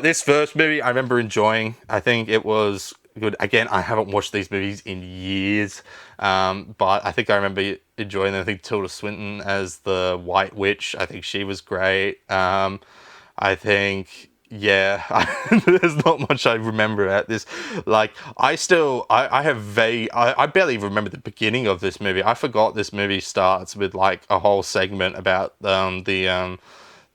this first movie I remember enjoying. I think it was good. Again, I haven't watched these movies in years, but I think I remember enjoying them. I think Tilda Swinton as the White Witch, I think she was great. I think, yeah, there's not much I remember at this. Like, I barely remember the beginning of this movie. I forgot this movie starts with like a whole segment about the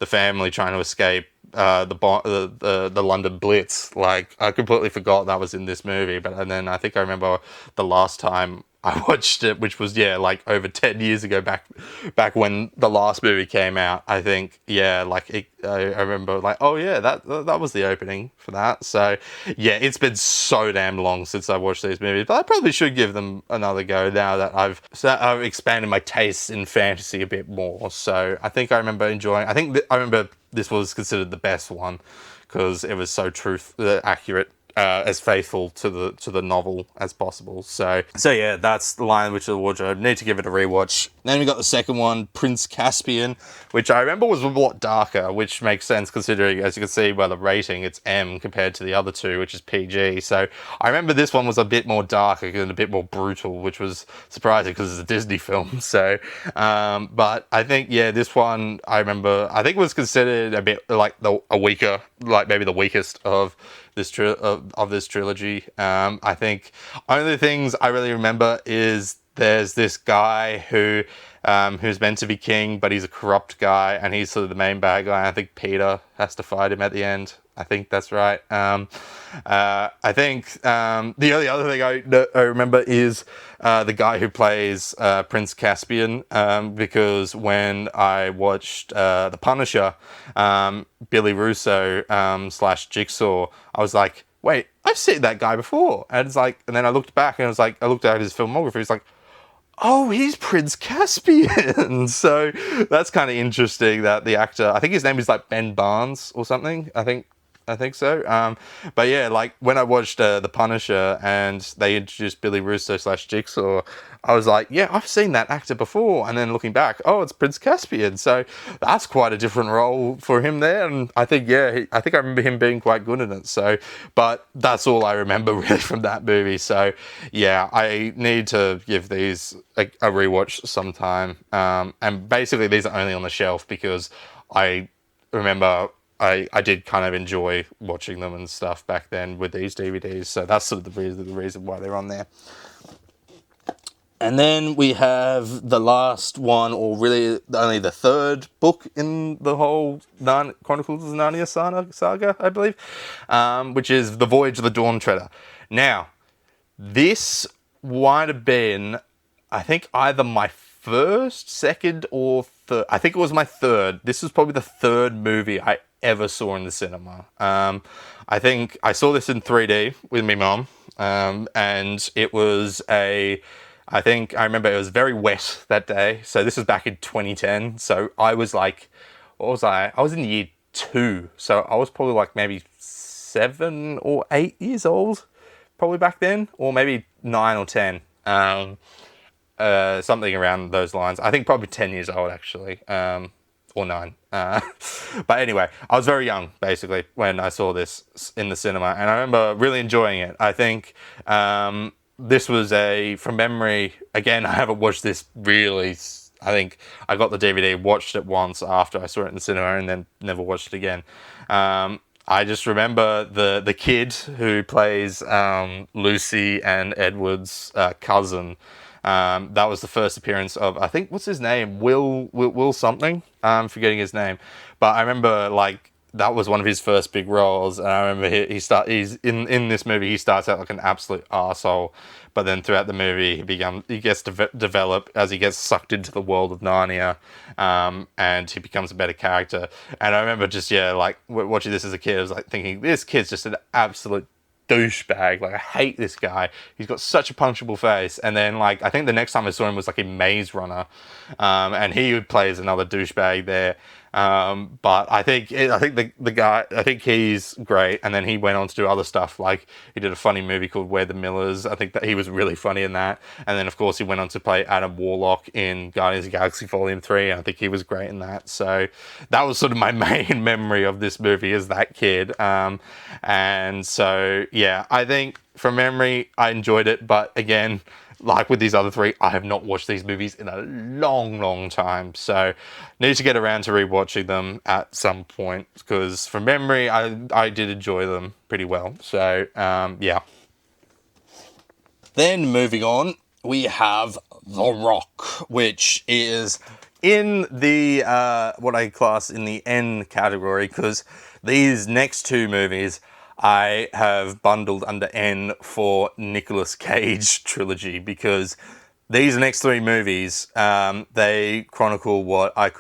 family trying to escape the London Blitz. Like, I completely forgot that was in this movie. And then I think I remember the last time I watched it, which was, yeah, like over 10 years ago, back when the last movie came out. I think, yeah, like I remember like, oh yeah, that was the opening for that. So yeah, it's been so damn long since I watched these movies, but I probably should give them another go now that I've expanded my tastes in fantasy a bit more. So I think I remember enjoying. I remember this was considered the best one because it was so accurate as faithful to the novel as possible. So yeah, that's The Lion, the Witch, of the Wardrobe. Need to give it a rewatch. Then we got the second one, Prince Caspian, which I remember was a lot darker, which makes sense considering, as you can see by the rating, it's M compared to the other two, which is PG. So I remember this one was a bit more dark and a bit more brutal, which was surprising because it's a Disney film. So, but I think, yeah, this one, I remember, I think was considered a bit like a weaker, like maybe the weakest of this trilogy. I think only things I really remember is there's this guy who's meant to be king, but he's a corrupt guy, and he's sort of the main bad guy. I think Peter has to fight him at the end. I think that's right. I think the only other thing I remember is the guy who plays Prince Caspian, because when I watched The Punisher, Billy Russo / Jigsaw, I was like, wait, I've seen that guy before. And it's like, and then I looked back and I was like, I looked at his filmography. It's like, oh, he's Prince Caspian. So that's kind of interesting that the actor, I think his name is like Ben Barnes or something. I think so. But yeah, like when I watched The Punisher and they introduced Billy Russo / Jigsaw, I was like, yeah, I've seen that actor before. And then looking back, oh, it's Prince Caspian. So that's quite a different role for him there. And I think, yeah, I think I remember him being quite good in it. So, but that's all I remember really from that movie. So yeah, I need to give these a rewatch sometime. And basically these are only on the shelf because I remember I did kind of enjoy watching them and stuff back then with these DVDs, so that's sort of the reason why they're on there. And then we have the last one, or really only the third book in the whole Chronicles of Narnia saga, I believe, which is The Voyage of the Dawn Treader. Now, this might have been, I think, either my first, second, or third. I think it was my third. This was probably the third movie I ever saw in the cinema. I think I saw this in 3D with my mum, and it was I think I remember it was very wet that day. So this was back in 2010. So I was like, what was I? I was in year 2. So I was probably like maybe 7 or 8 years old, probably back then, or maybe 9 or 10. Something around those lines. I think probably 10 years old actually. Or 9. But anyway, I was very young, basically, when I saw this in the cinema. And I remember really enjoying it. I think this was from memory, again, I haven't watched this really. I think I got the DVD, watched it once after I saw it in the cinema, and then never watched it again. I just remember the kid who plays Lucy and Edward's cousin. That was the first appearance of, I think, what's his name? Will something? I'm forgetting his name. But I remember, like, that was one of his first big roles. And I remember he's in this movie, he starts out like an absolute arsehole. But then throughout the movie, he gets to develop as he gets sucked into the world of Narnia. And he becomes a better character. And I remember just, yeah, like, watching this as a kid, I was like thinking, this kid's just an absolute douchebag. Like, I hate this guy. He's got such a punchable face. And then, like, I think the next time I saw him was like in Maze Runner, and he plays another douchebag there. But I think the guy, I think he's great. And then he went on to do other stuff. Like, he did a funny movie called We're the Millers. I think that he was really funny in that. And then, of course, he went on to play Adam Warlock in Guardians of the Galaxy Volume 3. And I think he was great in that. So that was sort of my main memory of this movie, is that kid. And so, yeah, I think from memory, I enjoyed it. But again, like with these other 3, I have not watched these movies in a long time. So need to get around to rewatching them at some point, because from memory, I did enjoy them pretty well. So, yeah. Then moving on, we have The Rock, which is in the, what I class in the N category, because these next 2 movies I have bundled under N for Nicolas Cage trilogy, because these next 3 movies, they chronicle what I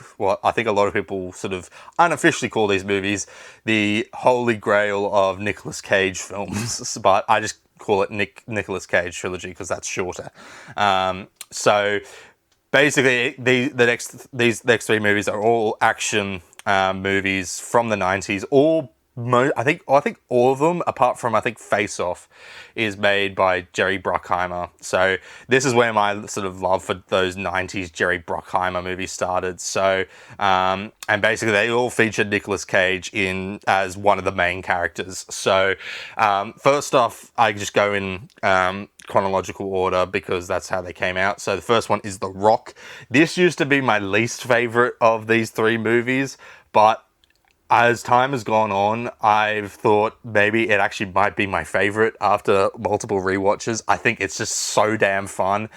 think a lot of people sort of unofficially call these movies the holy grail of Nicolas Cage films, but I just call it Nicolas Cage trilogy because that's shorter. So basically, these next 3 movies are all action movies from the 90s, all I think all of them, apart from I think Face Off, is made by Jerry Bruckheimer. So this is where my sort of love for those '90s Jerry Bruckheimer movies started. So and basically they all featured Nicolas Cage in as one of the main characters. So first off, I just go in chronological order because that's how they came out. So the first one is The Rock. This used to be my least favorite of these three movies, but as time has gone on, I've thought maybe it actually might be my favorite after multiple rewatches. I think it's just so damn fun.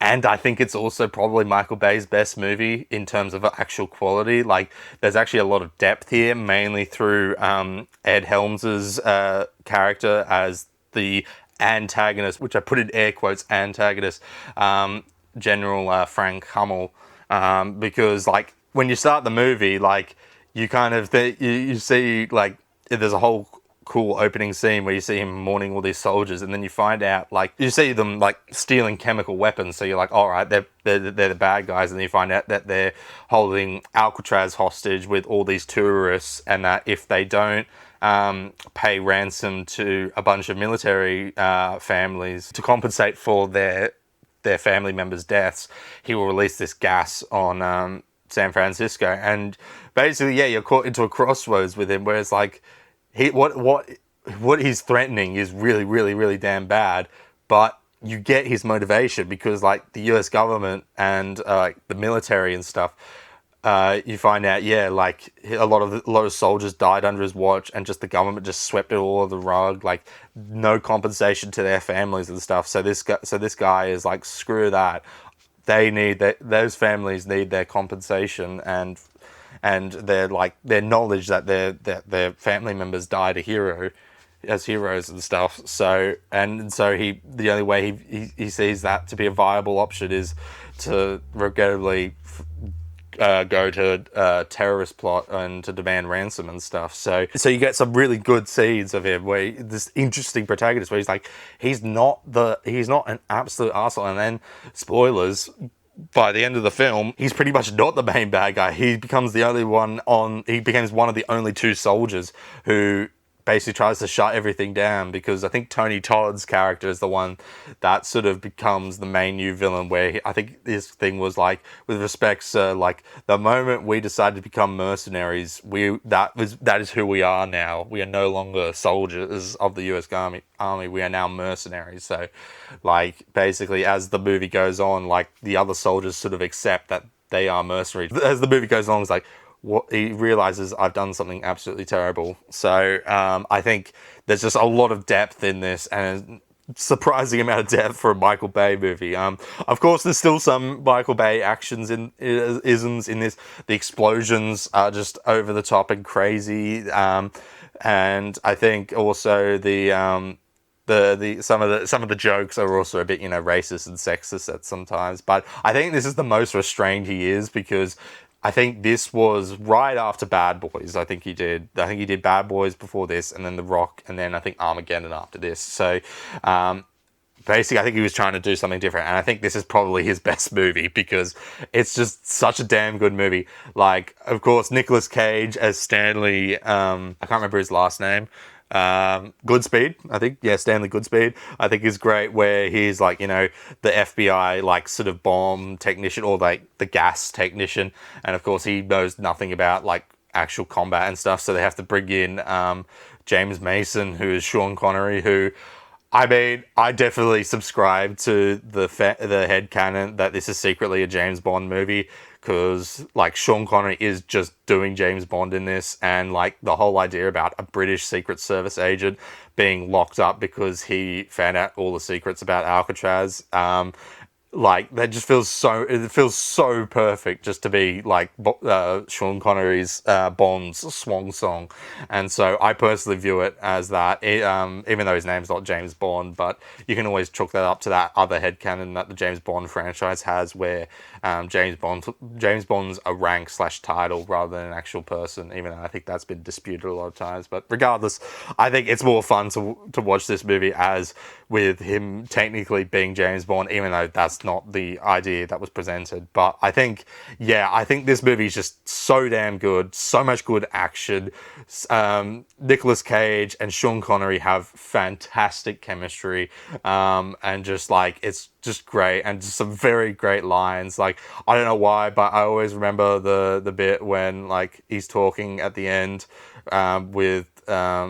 And I think it's also probably Michael Bay's best movie in terms of actual quality. Like, there's actually a lot of depth here, mainly through Ed Helms' character as the antagonist, which I put in air quotes, antagonist, General Frank Hummel. Because, like, when you start the movie, like, you kind of you see, like, there's a whole cool opening scene where you see him mourning all these soldiers, and then you find out, like, you see them like stealing chemical weapons, so you're like, all right, they're the bad guys, and then you find out that they're holding Alcatraz hostage with all these tourists, and that if they don't pay ransom to a bunch of military families to compensate for their family members' deaths, he will release this gas on San Francisco. And basically, yeah, you're caught into a crossroads with him, where it's like, what he's threatening is really, really, really damn bad, but you get his motivation because, like, the US government and like the military and stuff, you find out, yeah, like a lot of soldiers died under his watch, and just the government just swept it all under the rug, like no compensation to their families and stuff. So this guy is like, screw that. They need that. Those families need their compensation and their knowledge that their family members died as heroes and stuff. So the only way he sees that to be a viable option is to regrettably go to a terrorist plot and to demand ransom and stuff. So you get some really good seeds of him, where this interesting protagonist, where he's like, he's not an absolute arsehole. And then, spoilers, by the end of the film, he's pretty much not the main bad guy. He becomes one of the only two soldiers who basically tries to shut everything down, because I think Tony Todd's character is the one that sort of becomes the main new villain, where I think this thing was like, with respect, sir, like, the moment we decided to become mercenaries, that is who we are now. We are no longer soldiers of the US Army. We are now mercenaries. So, like, basically, as the movie goes on, like, the other soldiers sort of accept that they are mercenaries. As the movie goes on, it's like, he realizes, I've done something absolutely terrible. So I think there's just a lot of depth in this, and a surprising amount of depth for a Michael Bay movie. Of course, there's still some Michael Bay isms in this. The explosions are just over the top and crazy, and I think also some of the jokes are also a bit, racist and sexist at sometimes. But I think this is the most restrained he is, because I think this was right after Bad Boys. I think he did Bad Boys before this, and then The Rock, and then I think Armageddon after this. So basically, I think he was trying to do something different, and I think this is probably his best movie, because it's just such a damn good movie. Like, of course, Nicolas Cage as Stanley, I can't remember his last name. Goodspeed, I think. Yeah, Stanley Goodspeed, I think, is great, where he's like, the FBI, like, sort of bomb technician, or like the gas technician, and of course he knows nothing about like actual combat and stuff, so they have to bring in James Mason, who is Sean Connery, who, I mean, I definitely subscribe to the headcanon that this is secretly a James Bond movie, because, like, Sean Connery is just doing James Bond in this, and, like, the whole idea about a British Secret Service agent being locked up because he found out all the secrets about Alcatraz, like, that just feels so perfect just to be like Sean Connery's Bond's swan song. And so I personally view it as that, even though his name's not James Bond, but you can always chalk that up to that other headcanon that the James Bond franchise has, where James Bond's a rank / title rather than an actual person, even though I think that's been disputed a lot of times. But regardless, I think it's more fun to watch this movie as with him technically being James Bond, even though that's not the idea that was presented. But I think this movie is just so damn good, so much good action. Nicolas Cage and Sean Connery have fantastic chemistry, and just like, it's just great, and just some very great lines. Like, I don't know why, but I always remember the bit when like he's talking at the end with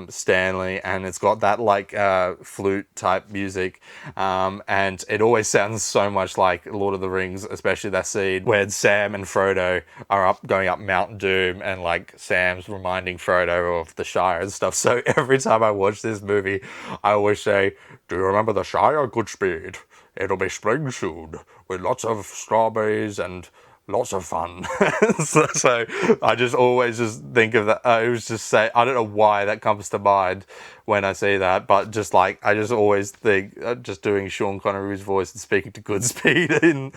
Stanley, and it's got that like flute type music, and it always sounds so much like Lord of the Rings, especially that scene where Sam and Frodo are going up Mount Doom, and like Sam's reminding Frodo of the Shire and stuff. So every time I watch this movie, I always say, "Do you remember the Shire, Goodspeed? It'll be spring soon, with lots of strawberries and lots of fun." so I just always just think of that. I was just say, I don't know why that comes to mind when I see that, but just like, I just always think just doing Sean Connery's voice and speaking to Goodspeed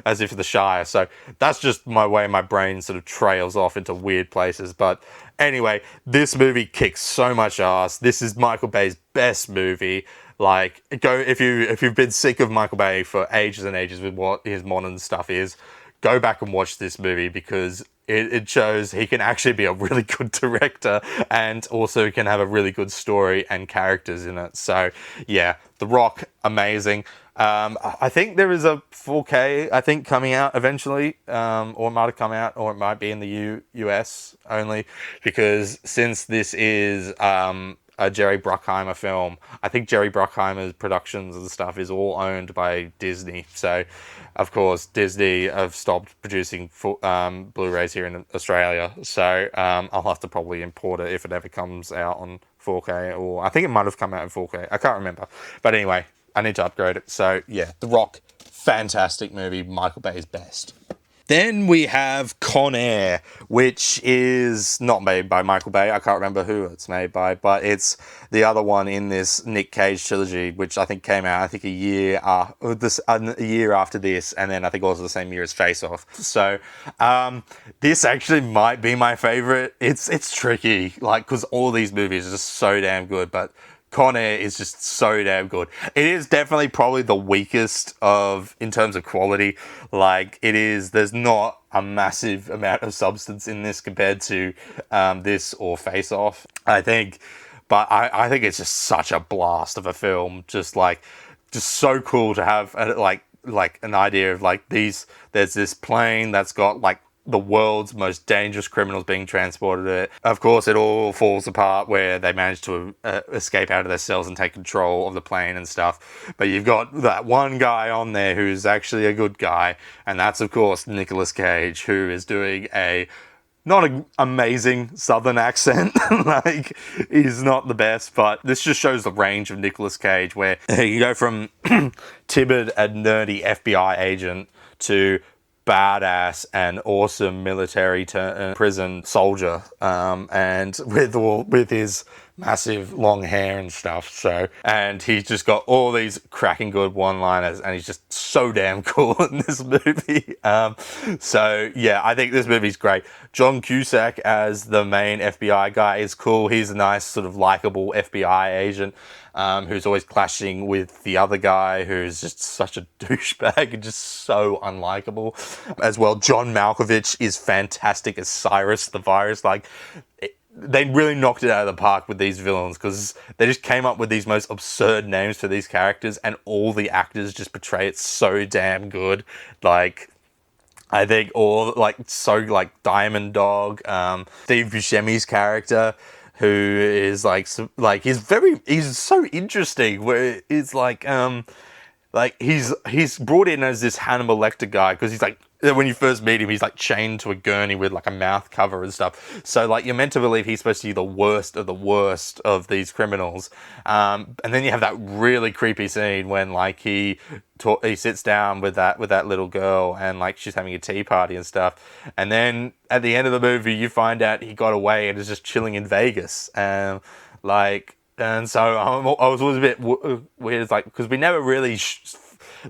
as if the Shire. So that's just my way my brain sort of trails off into weird places. But anyway, this movie kicks so much ass. This is Michael Bay's best movie. Like, go, if you've been sick of Michael Bay for ages and ages with what his modern stuff is, go back and watch this movie, because it shows he can actually be a really good director, and also can have a really good story and characters in it. So yeah, The Rock, amazing. I think there is a 4K, I think, coming out eventually, or it might have come out, or it might be in the US only, because since this is a Jerry Bruckheimer film, I think Jerry Bruckheimer's productions and stuff is all owned by Disney. So, of course, Disney have stopped producing Blu-rays here in Australia. So I'll have to probably import it if it ever comes out on 4K, or I think it might have come out in 4K. I can't remember. But anyway, I need to upgrade it. So yeah, The Rock, fantastic movie, Michael Bay's best. Then we have Con Air, which is not made by Michael Bay. I can't remember who it's made by, but it's the other one in this Nick Cage trilogy, which I think came out, a year after this, and then I think also the same year as Face Off. So this actually might be my favorite. It's tricky, like, because all these movies are just so damn good, but Con Air is just so damn good. It is definitely probably the weakest in terms of quality. Like, there's not a massive amount of substance in this compared to this or Face Off, I think. But I think it's just such a blast of a film. Just so cool to have like an idea of like there's this plane that's got like the world's most dangerous criminals being transported to it. Of course, it all falls apart where they manage to escape out of their cells and take control of the plane and stuff. But you've got that one guy on there who's actually a good guy, and that's, of course, Nicolas Cage, who is doing not an amazing southern accent. Like, he's not the best, but this just shows the range of Nicolas Cage, where you go from timid and nerdy FBI agent to badass and awesome military prison soldier, and with his massive long hair and stuff. So, and he's just got all these cracking good one-liners, and he's just so damn cool in this movie. So yeah, I think this movie's great. John Cusack as the main FBI guy is cool. He's a nice sort of likable FBI agent, who's always clashing with the other guy, who's just such a douchebag and just so unlikable. As well, John Malkovich is fantastic as Cyrus the Virus. Like, they really knocked it out of the park with these villains, because they just came up with these most absurd names for these characters, and all the actors just portray it so damn good. Like, I think Diamond Dog, Steve Buscemi's character, who is he's so interesting, where it's like he's brought in as this Hannibal Lecter guy, because he's like, when you first meet him, he's like chained to a gurney with like a mouth cover and stuff. So like, you're meant to believe he's supposed to be the worst of these criminals. And then you have that really creepy scene when like he sits down with that little girl, and like she's having a tea party and stuff. And then at the end of the movie, you find out he got away and is just chilling in Vegas. And so I was always a bit weird, like, because we never really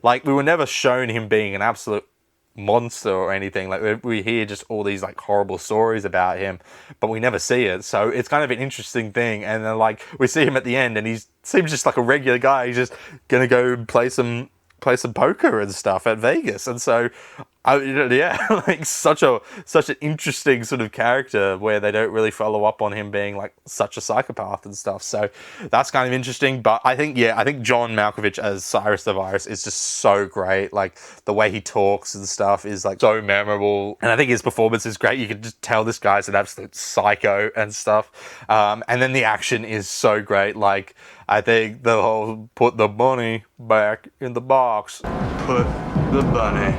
we were never shown him being an absolute monster or anything. Like we hear just all these like horrible stories about him, but we never see it. So it's kind of an interesting thing. And then like we see him at the end, and he seems just like a regular guy. He's just gonna go play some poker and stuff at Vegas. And so like such an interesting sort of character where they don't really follow up on him being like such a psychopath and stuff. So that's kind of interesting. But I think John Malkovich as Cyrus the Virus is just so great. Like the way he talks and stuff is like so memorable, and I think his performance is great. You can just tell this guy's an absolute psycho and stuff. And then the action is so great. Like I think the whole put the bunny back in the box, put the bunny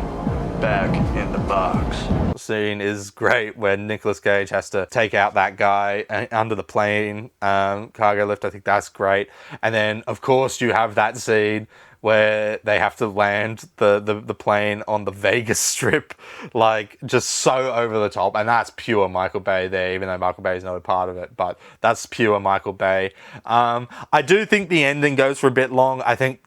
back in the box scene is great, when Nicolas Cage has to take out that guy under the plane cargo lift. I think that's great. And then of course you have that scene where they have to land the plane on the Vegas Strip, like just so over the top, and that's pure Michael Bay there, even though Michael Bay is not a part of it, but that's pure Michael Bay. I do think the ending goes for a bit long. I think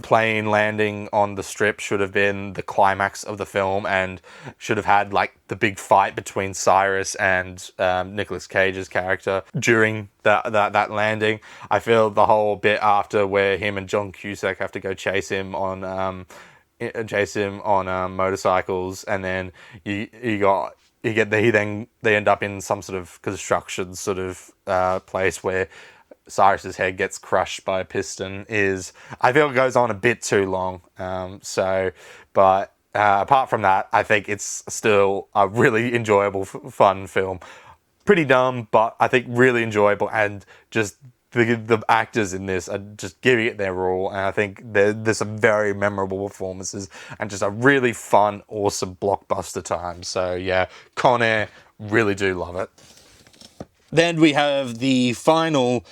plane landing on the Strip should have been the climax of the film, and should have had like the big fight between Cyrus and Nicolas Cage's character during that landing. I feel the whole bit after where him and John Cusack have to go chase him on motorcycles, and then they end up in some sort of construction sort of place where Cyrus's head gets crushed by a piston. I feel it goes on a bit too long. But apart from that, I think it's still a really enjoyable, fun film. Pretty dumb, but I think really enjoyable, and just the actors in this are just giving it their all, and I think there's some very memorable performances and just a really fun, awesome blockbuster time. So yeah, Con Air, really do love it. Then we have the final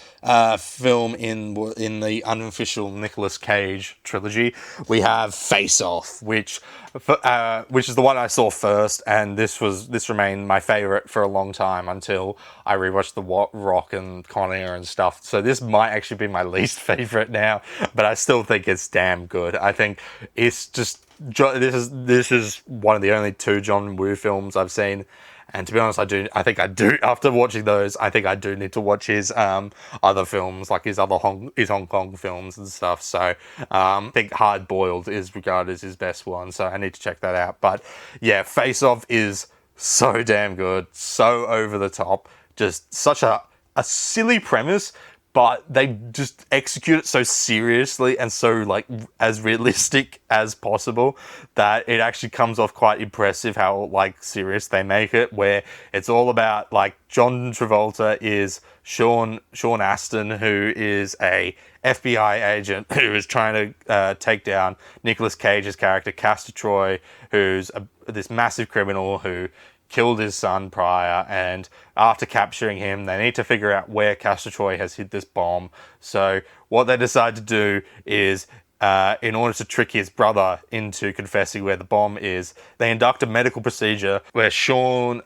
film in the unofficial Nicolas Cage trilogy. We have Face Off, which is the one I saw first, and this remained my favorite for a long time until I rewatched The Rock and Con Air and stuff. So this might actually be my least favorite now, but I still think it's damn good. I think it's just this is one of the only 2 John Woo films I've seen. And to be honest, I think I do, after watching those, I think I do need to watch his other films, like his Hong Kong films and stuff. So I think Hard Boiled is regarded as his best one, so I need to check that out. But yeah, Face Off is so damn good, so over the top, just such a silly premise, but they just execute it so seriously and so like as realistic as possible that it actually comes off quite impressive how like serious they make it, where it's all about like John Travolta is Sean Astin, who is a FBI agent who is trying to take down Nicolas Cage's character Castor Troy, who's this massive criminal who killed his son prior, and after capturing him, they need to figure out where Castor Troy has hid this bomb. So what they decide to do is, in order to trick his brother into confessing where the bomb is, they conduct a medical procedure where Sean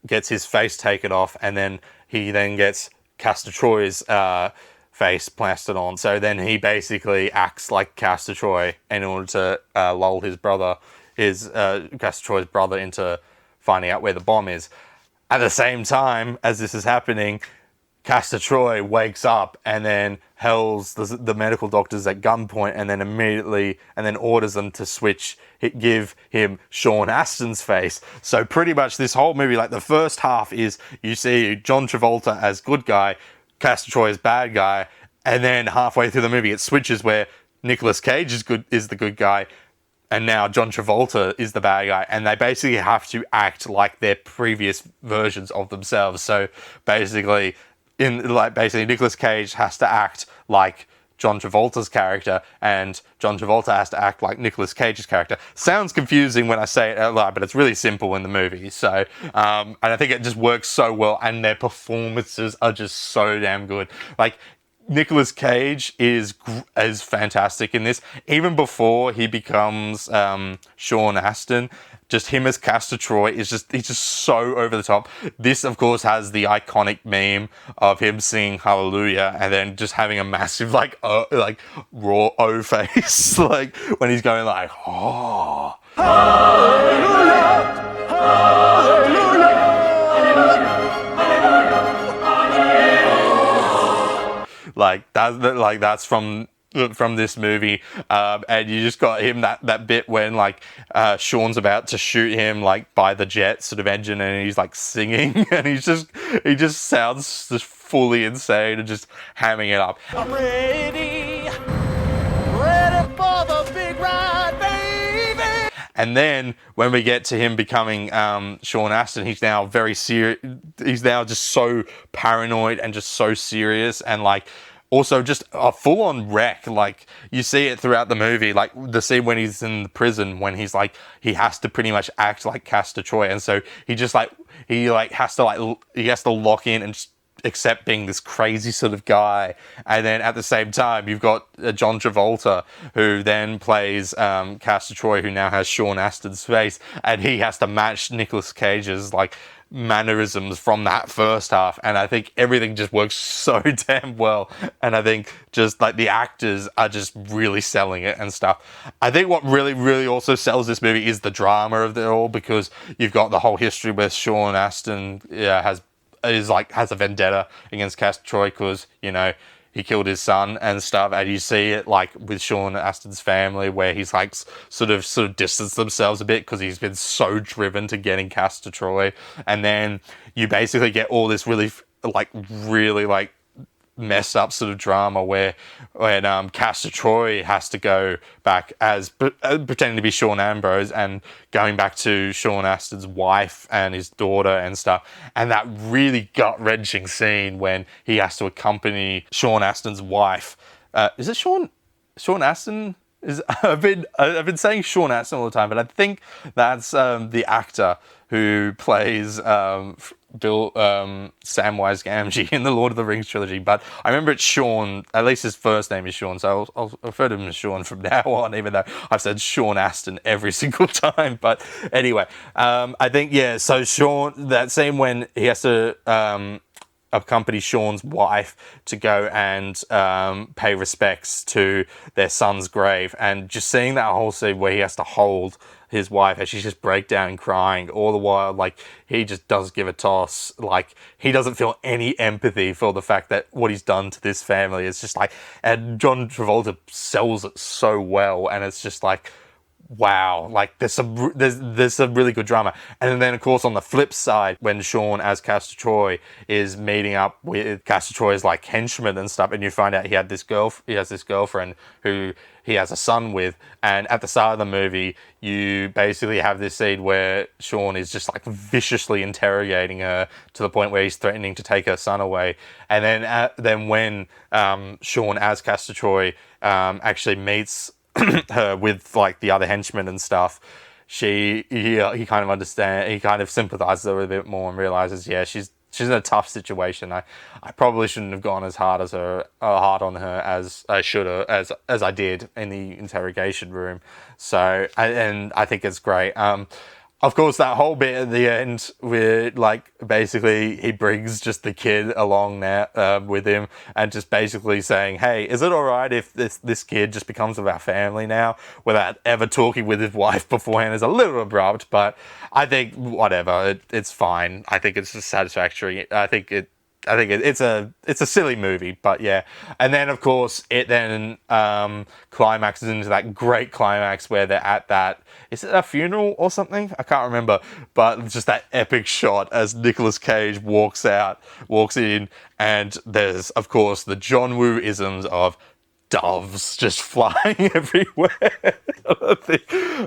gets his face taken off, and then he gets Castor Troy's face plastered on. So then he basically acts like Castor Troy in order to lull Castor Troy's brother into finding out where the bomb is. At the same time as this is happening, Castor Troy wakes up and then holds the medical doctors at gunpoint, and then orders them to give him Sean Astin's face. So pretty much this whole movie, like the first half is you see John Travolta as good guy, Castor Troy as bad guy, and then halfway through the movie it switches where Nicolas Cage is the good guy, and now John Travolta is the bad guy, and they basically have to act like their previous versions of themselves. So basically Nicolas Cage has to act like John Travolta's character, and John Travolta has to act like Nicolas Cage's character. Sounds confusing when I say it out loud, but it's really simple in the movie. So, and I think it just works so well, and their performances are just so damn good. Like, Nicolas Cage is fantastic in this. Even before he becomes Sean Astin, just him as Castor Troy he's just so over the top. This, of course, has the iconic meme of him singing Hallelujah and then just having a massive raw O face, like when he's going like, oh. That's from this movie, and you just got him that bit when like Sean's about to shoot him like by the jet sort of engine, and he's like singing, and he just sounds just fully insane and just hamming it up. I'm ready for the big ride, baby. And then when we get to him becoming Sean Astin, he's now very serious. He's now just so paranoid and just so serious, and like also just a full-on wreck. Like you see it throughout the movie, like the scene when he's in the prison, when he's like he has to pretty much act like Castor Troy, and so he has to lock in and just accept being this crazy sort of guy. And then at the same time you've got John Travolta, who then plays Castor Troy, who now has Sean Astin's face, and he has to match Nicolas Cage's like mannerisms from that first half, and I think everything just works so damn well, and I think just like the actors are just really selling it and stuff. I think what really also sells this movie is the drama of it all, because you've got the whole history where Sean Astin has a vendetta against Castor Troy because, you know, he killed his son and stuff, and you see it like with Sean Astin's family, where he's like sort of distanced themselves a bit because he's been so driven to getting Castor Troy. And then you basically get all this really messed up sort of drama when Castor Troy has to go back as pretending to be Sean Ambrose and going back to Sean Astin's wife and his daughter and stuff, and that really gut-wrenching scene when he has to accompany Sean Astin's wife. Is it Sean Astin? I've been saying Sean Astin all the time, but I think that's the actor who plays Samwise Gamgee in the Lord of the Rings trilogy. But I remember it's Sean, at least his first name is Sean, so I'll refer to him as Sean from now on, even though I've said Sean Astin every single time. But anyway, I think, so Sean, that scene when he has to accompany Sean's wife to go and pay respects to their son's grave, and just seeing that whole scene where he has to hold his wife as she's just breakdown crying, all the while like he just does give a toss, like he doesn't feel any empathy for the fact that what he's done to this family. It's just like, and John Travolta sells it so well, and it's just like, wow, like there's some really good drama. And then of course on the flip side, when Sean as Castor Troy is meeting up with Castor Troy's like henchmen and stuff, and you find out he has this girlfriend who he has a son with, and at the start of the movie you basically have this scene where Sean is just like viciously interrogating her to the point where he's threatening to take her son away. And then when Sean as Castor Troy actually meets her with like the other henchmen and stuff, he kind of sympathizes with her a bit more and realizes, she's in a tough situation. I probably shouldn't have gone as hard on her as I should have, as I did in the interrogation room. So I think it's great. Of course, that whole bit at the end where, like, basically he brings just the kid along there with him, and just basically saying, hey, is it all right if this kid just becomes of our family now, without ever talking with his wife beforehand, is a little abrupt, but I think whatever, it's fine. I think it's satisfactory. I think it's a silly movie, but yeah. And then of course it then climaxes into that great climax where they're at that, is it a funeral or something? I can't remember, but just that epic shot as Nicolas Cage walks in, and there's of course the John Woo isms of doves just flying everywhere.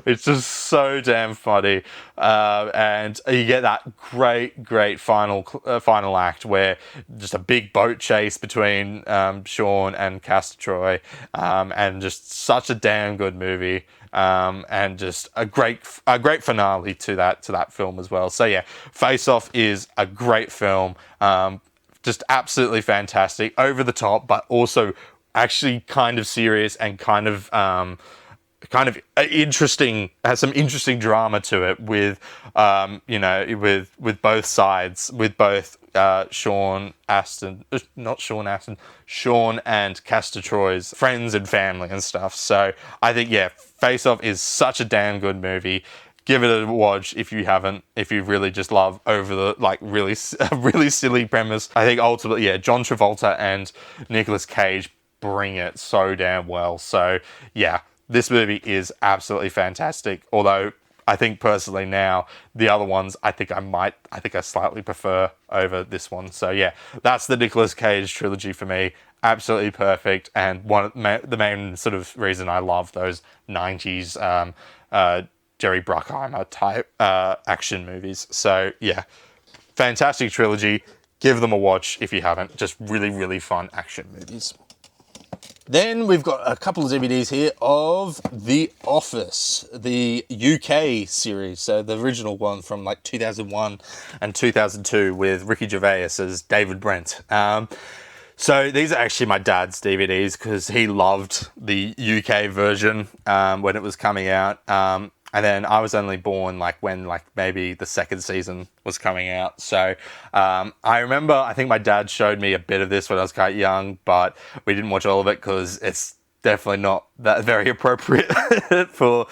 It's just so damn funny, and you get that great final act where just a big boat chase between Sean and Castor Troy, and just such a damn good movie, and just a great finale to that film as well. So yeah, Face Off is a great film, just absolutely fantastic, over the top, but also actually kind of serious and kind of interesting, has some interesting drama to it with with both sides, with both Sean and Castor Troy's friends and family and stuff. So I think, yeah, Face Off is such a damn good movie. Give it a watch if you haven't, if you really just love over the, like, really silly premise. I think ultimately, yeah, John Travolta and Nicolas Cage bring it so damn well. So yeah, this movie is absolutely fantastic. Although I think personally now, the other ones, I think I slightly prefer over this one. So yeah, that's the Nicolas Cage trilogy for me. Absolutely perfect, and the main sort of reason I love those 90s Jerry Bruckheimer type action movies. So yeah, fantastic trilogy. Give them a watch if you haven't. Just really, really fun action movies. Then we've got a couple of DVDs here of The Office, the UK series. So the original one from like 2001 and 2002 with Ricky Gervais as David Brent. So these are actually my dad's DVDs because he loved the UK version when it was coming out. And then I was only born when maybe the second season was coming out. So I remember, I think my dad showed me a bit of this when I was quite young, but we didn't watch all of it because it's definitely not that very appropriate for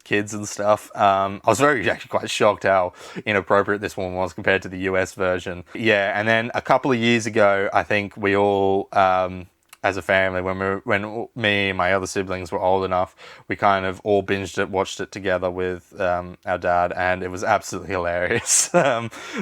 kids and stuff. I was actually quite shocked how inappropriate this one was compared to the US version. Yeah, and then a couple of years ago, I think we all, as a family, when me and my other siblings were old enough, we kind of all binged it, watched it together with our dad, and it was absolutely hilarious.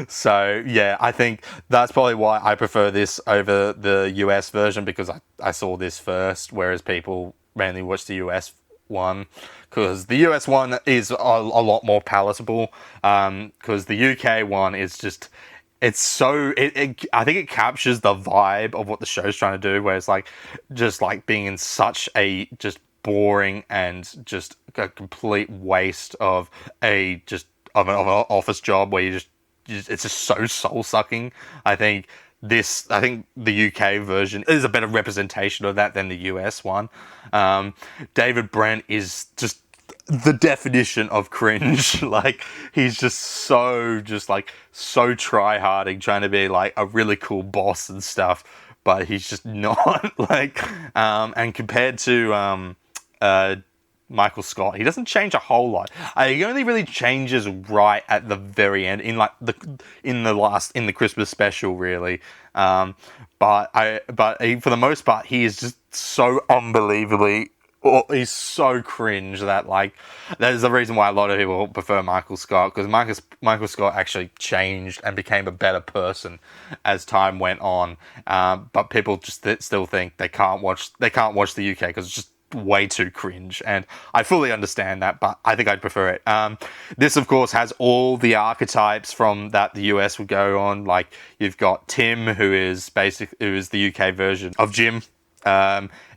So yeah, I think that's probably why I prefer this over the US version, because I saw this first, whereas people mainly watch the US one, because the US one is a lot more palatable, because the UK one is just... It's so, I think it captures the vibe of what the show's trying to do, where it's just being in such a just boring and just a complete waste of an office job where it's just so soul sucking. I think the UK version is a better representation of that than the US one. David Brent is just the definition of cringe. He's just so try-harding, trying to be like a really cool boss and stuff, but he's just not. And compared to Michael Scott, he doesn't change a whole lot. He only really changes right at the very end, in the Christmas special, really. But for the most part, he is just so unbelievably... he's so cringe that there's the reason why a lot of people prefer Michael Scott, because Michael Scott actually changed and became a better person as time went on. But people just still think they can't watch the UK because it's just way too cringe, and I fully understand that, but I think I'd prefer it. This of course has all the archetypes from that the US would go on. You've got Tim, who is the UK version of Jim.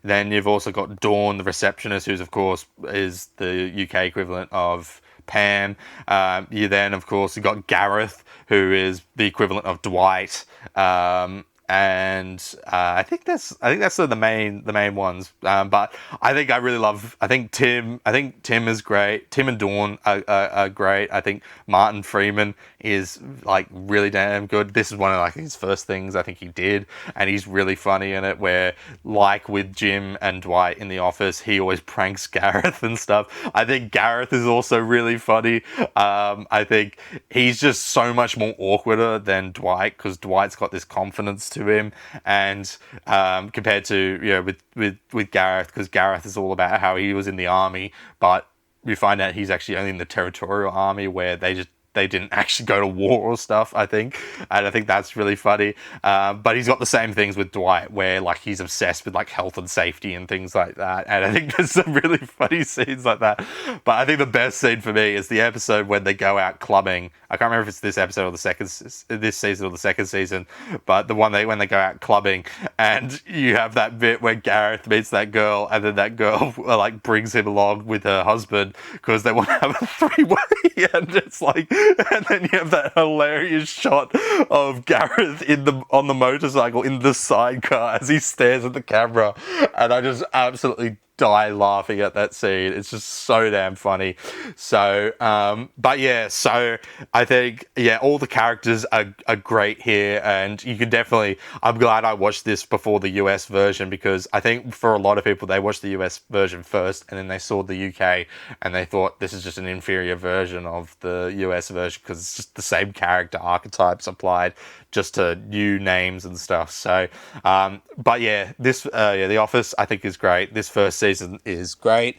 Then you've also got Dawn, the receptionist, who's of course is the UK equivalent of Pam. You then of course you've got Gareth, who is the equivalent of Dwight. And I think that's the main ones. But I think Tim is great. Tim and Dawn are great. I think Martin Freeman is really damn good. This is one of his first things I think he did, and he's really funny in it, where with Jim and Dwight in The Office, he always pranks Gareth and stuff. I think Gareth is also really funny. I think he's just so much more awkwarder than Dwight, because Dwight's got this confidence to him, and compared to with Gareth, because Gareth is all about how he was in the army, but we find out he's actually only in the territorial army, where they didn't actually go to war or stuff, I think. And I think that's really funny. But he's got the same things with Dwight, where he's obsessed with health and safety and things like that. And I think there's some really funny scenes like that. But I think the best scene for me is the episode when they go out clubbing. I can't remember if it's this episode or this season or the second season, but the one when they go out clubbing, and you have that bit where Gareth meets that girl, and then that girl brings him along with her husband because they want to have a three-way, and it's and then you have that hilarious shot of Gareth on the motorcycle in the sidecar as he stares at the camera, and I just absolutely die laughing at that scene. It's just so damn funny. So, but yeah, so I think, yeah, all the characters are great here, and you can definitely, I'm glad I watched this before the US version, because I think for a lot of people, they watched the US version first, and then they saw the UK, and they thought this is just an inferior version of the US version, because it's just the same character archetypes applied just to new names and stuff. So, but yeah, this, The Office, I think is great. This first season is great.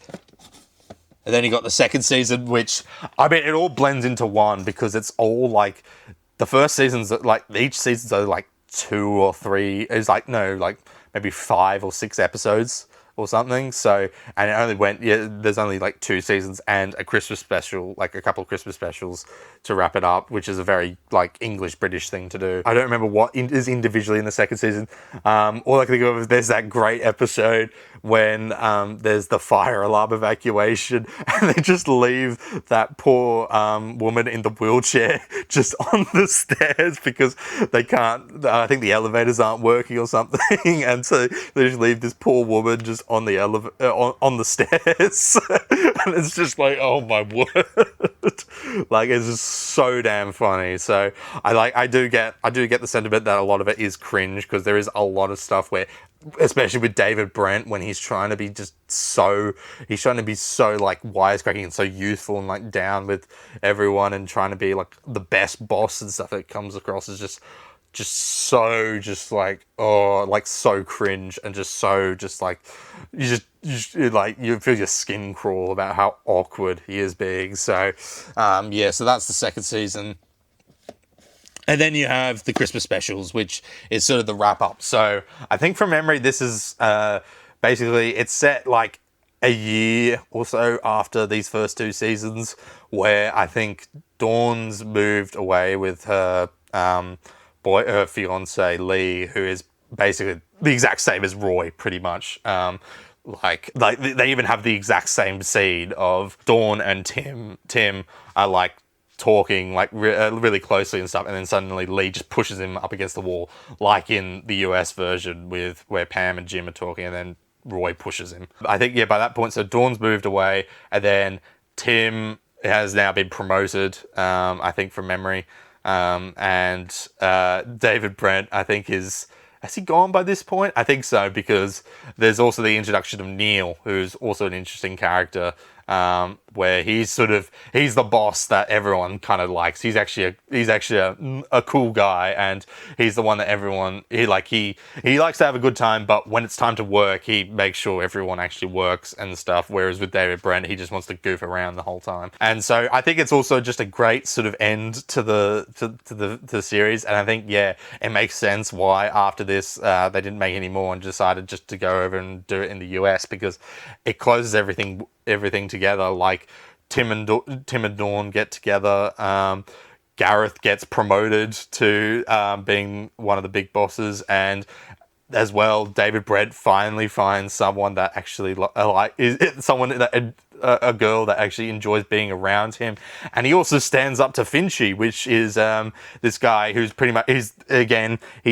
And then you got the second season, which, I mean, it all blends into one, because it's all like, the first season's like, each season's like 2 or 3, it's like, no, like maybe 5 or 6 episodes or something. So, and it only went, yeah, there's only like 2 seasons and a Christmas special, like a couple of Christmas specials to wrap it up, which is a very like English British thing to do. I don't remember what is individually in the second season. All I can think of is there's that great episode when there's the fire alarm evacuation, and they just leave that poor woman in the wheelchair just on the stairs because they can't, I think the elevators aren't working or something, and so they just leave this poor woman just on the on the stairs. And it's just like, oh my word. Like, it's just so damn funny. So I do get the sentiment that a lot of it is cringe, because there is a lot of stuff where, especially with David Brent, when he's trying to be so like wisecracking and so youthful and like down with everyone and trying to be like the best boss and stuff, it comes across as just so like, oh, like so cringe, and just like you feel your skin crawl about how awkward he is being. So yeah, so that's the second season. And then you have the Christmas specials, which is sort of the wrap up. So I think from memory, this is basically, it's set like a year or so after these first 2 seasons, where I think Dawn's moved away with her her fiance Lee, who is basically the exact same as Roy, pretty much. Like they even have the exact same scene of Dawn and Tim are like talking like really closely and stuff, and then suddenly Lee just pushes him up against the wall, like in the US version with where Pam and Jim are talking, and then Roy pushes him. I think, yeah, by that point, so Dawn's moved away, and then Tim has now been promoted, I think from memory, and David Brent, I think has he gone by this point? I think so, because there's also the introduction of Neil, who's also an interesting character, where he's the boss that everyone kind of likes. He's actually a cool guy, and he's the one that everyone, he likes to have a good time, but when it's time to work, he makes sure everyone actually works and stuff. Whereas with David Brent, he just wants to goof around the whole time. And so I think it's also just a great sort of end to the series. And I think, yeah, it makes sense why after this they didn't make any more and decided just to go over and do it in the US, because it closes everything together. Like Tim and Dawn get together. Gareth gets promoted to being one of the big bosses, and as well, David Brent finally finds someone that actually a girl that actually enjoys being around him. And he also stands up to Finchy, which is this guy who's pretty much, he's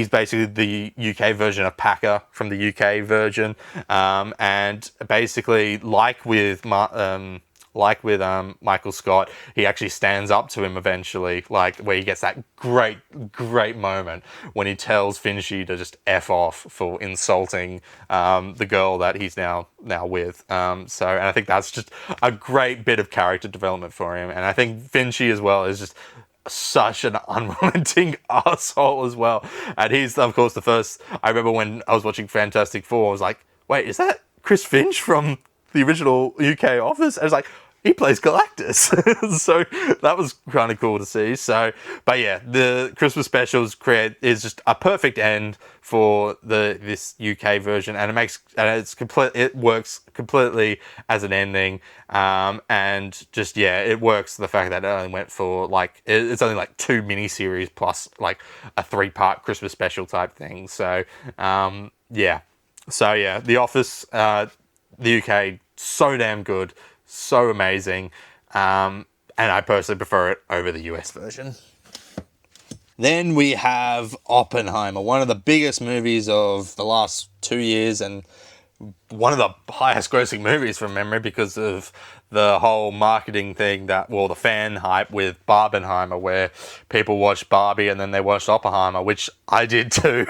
basically the UK version of Packer from the UK version, and basically like with Michael Scott, he actually stands up to him eventually, like where he gets that great moment when he tells Finchy to just F off for insulting the girl that he's now with. And I think that's just a great bit of character development for him. And I think Finchy as well is just such an unrelenting asshole as well. And he's, of course, the first, I remember when I was watching Fantastic Four, I was like, wait, is that Chris Finch from the original UK Office? I was like, he plays Galactus. So that was kind of cool to see. So, but yeah, the Christmas specials is just a perfect end for this UK version, and it works completely as an ending. And just, yeah, it works the fact that it only went for like, it's only like 2 miniseries plus like a 3-part Christmas special type thing. So, yeah. So yeah, The Office, the UK, so damn good, so amazing, and I personally prefer it over the US version. Then we have Oppenheimer, one of the biggest movies of the last 2 years, and one of the highest grossing movies from memory because of the whole marketing thing the fan hype with Barbenheimer, where people watched Barbie and then they watched Oppenheimer, which I did too.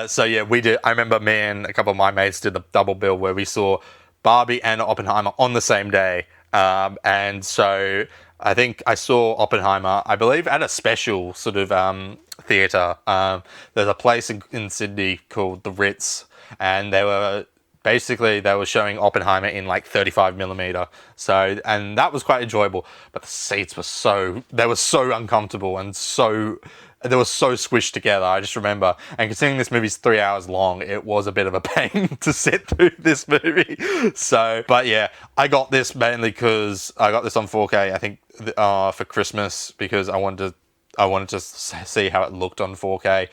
So yeah, we did. I remember me and a couple of my mates did the double bill where we saw Barbie and Oppenheimer on the same day. And so I think I saw Oppenheimer, I believe, at a special sort of theatre. There's a place in Sydney called the Ritz, and they were showing Oppenheimer in like 35mm. So, and that was quite enjoyable, but the seats were so uncomfortable and they were so squished together. I just remember, and considering this movie's 3 hours long, it was a bit of a pain to sit through this movie. So, but yeah, I got this mainly because I got this on 4K, I think, for Christmas, because I wanted to see how it looked on 4K.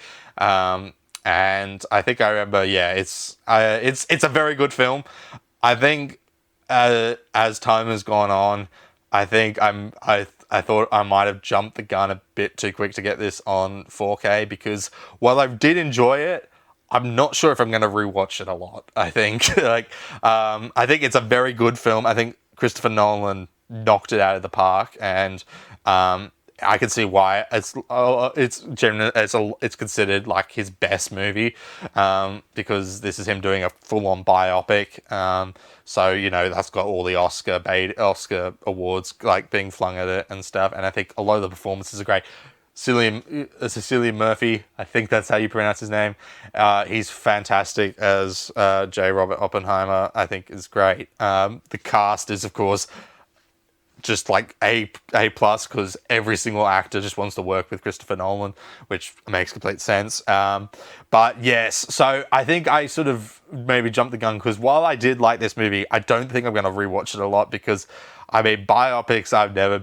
And I think I remember, yeah, it's a very good film. I think as time has gone on, I think I thought I might have jumped the gun a bit too quick to get this on 4K, because while I did enjoy it, I'm not sure if I'm going to rewatch it a lot. I think I think it's a very good film. I think Christopher Nolan knocked it out of the park, and I can see why it's considered like his best movie, because this is him doing a full-on biopic. So, you know, that's got all the Oscar awards like being flung at it and stuff. And I think a lot of the performances are great. Cillian Murphy, I think that's how you pronounce his name. He's fantastic as J. Robert Oppenheimer. I think is great. The cast is, of course, just like A plus, because every single actor just wants to work with Christopher Nolan, which makes complete sense. But yes, so I think I sort of maybe jumped the gun, because while I did like this movie, I don't think I'm going to rewatch it a lot, because I mean, biopics I've never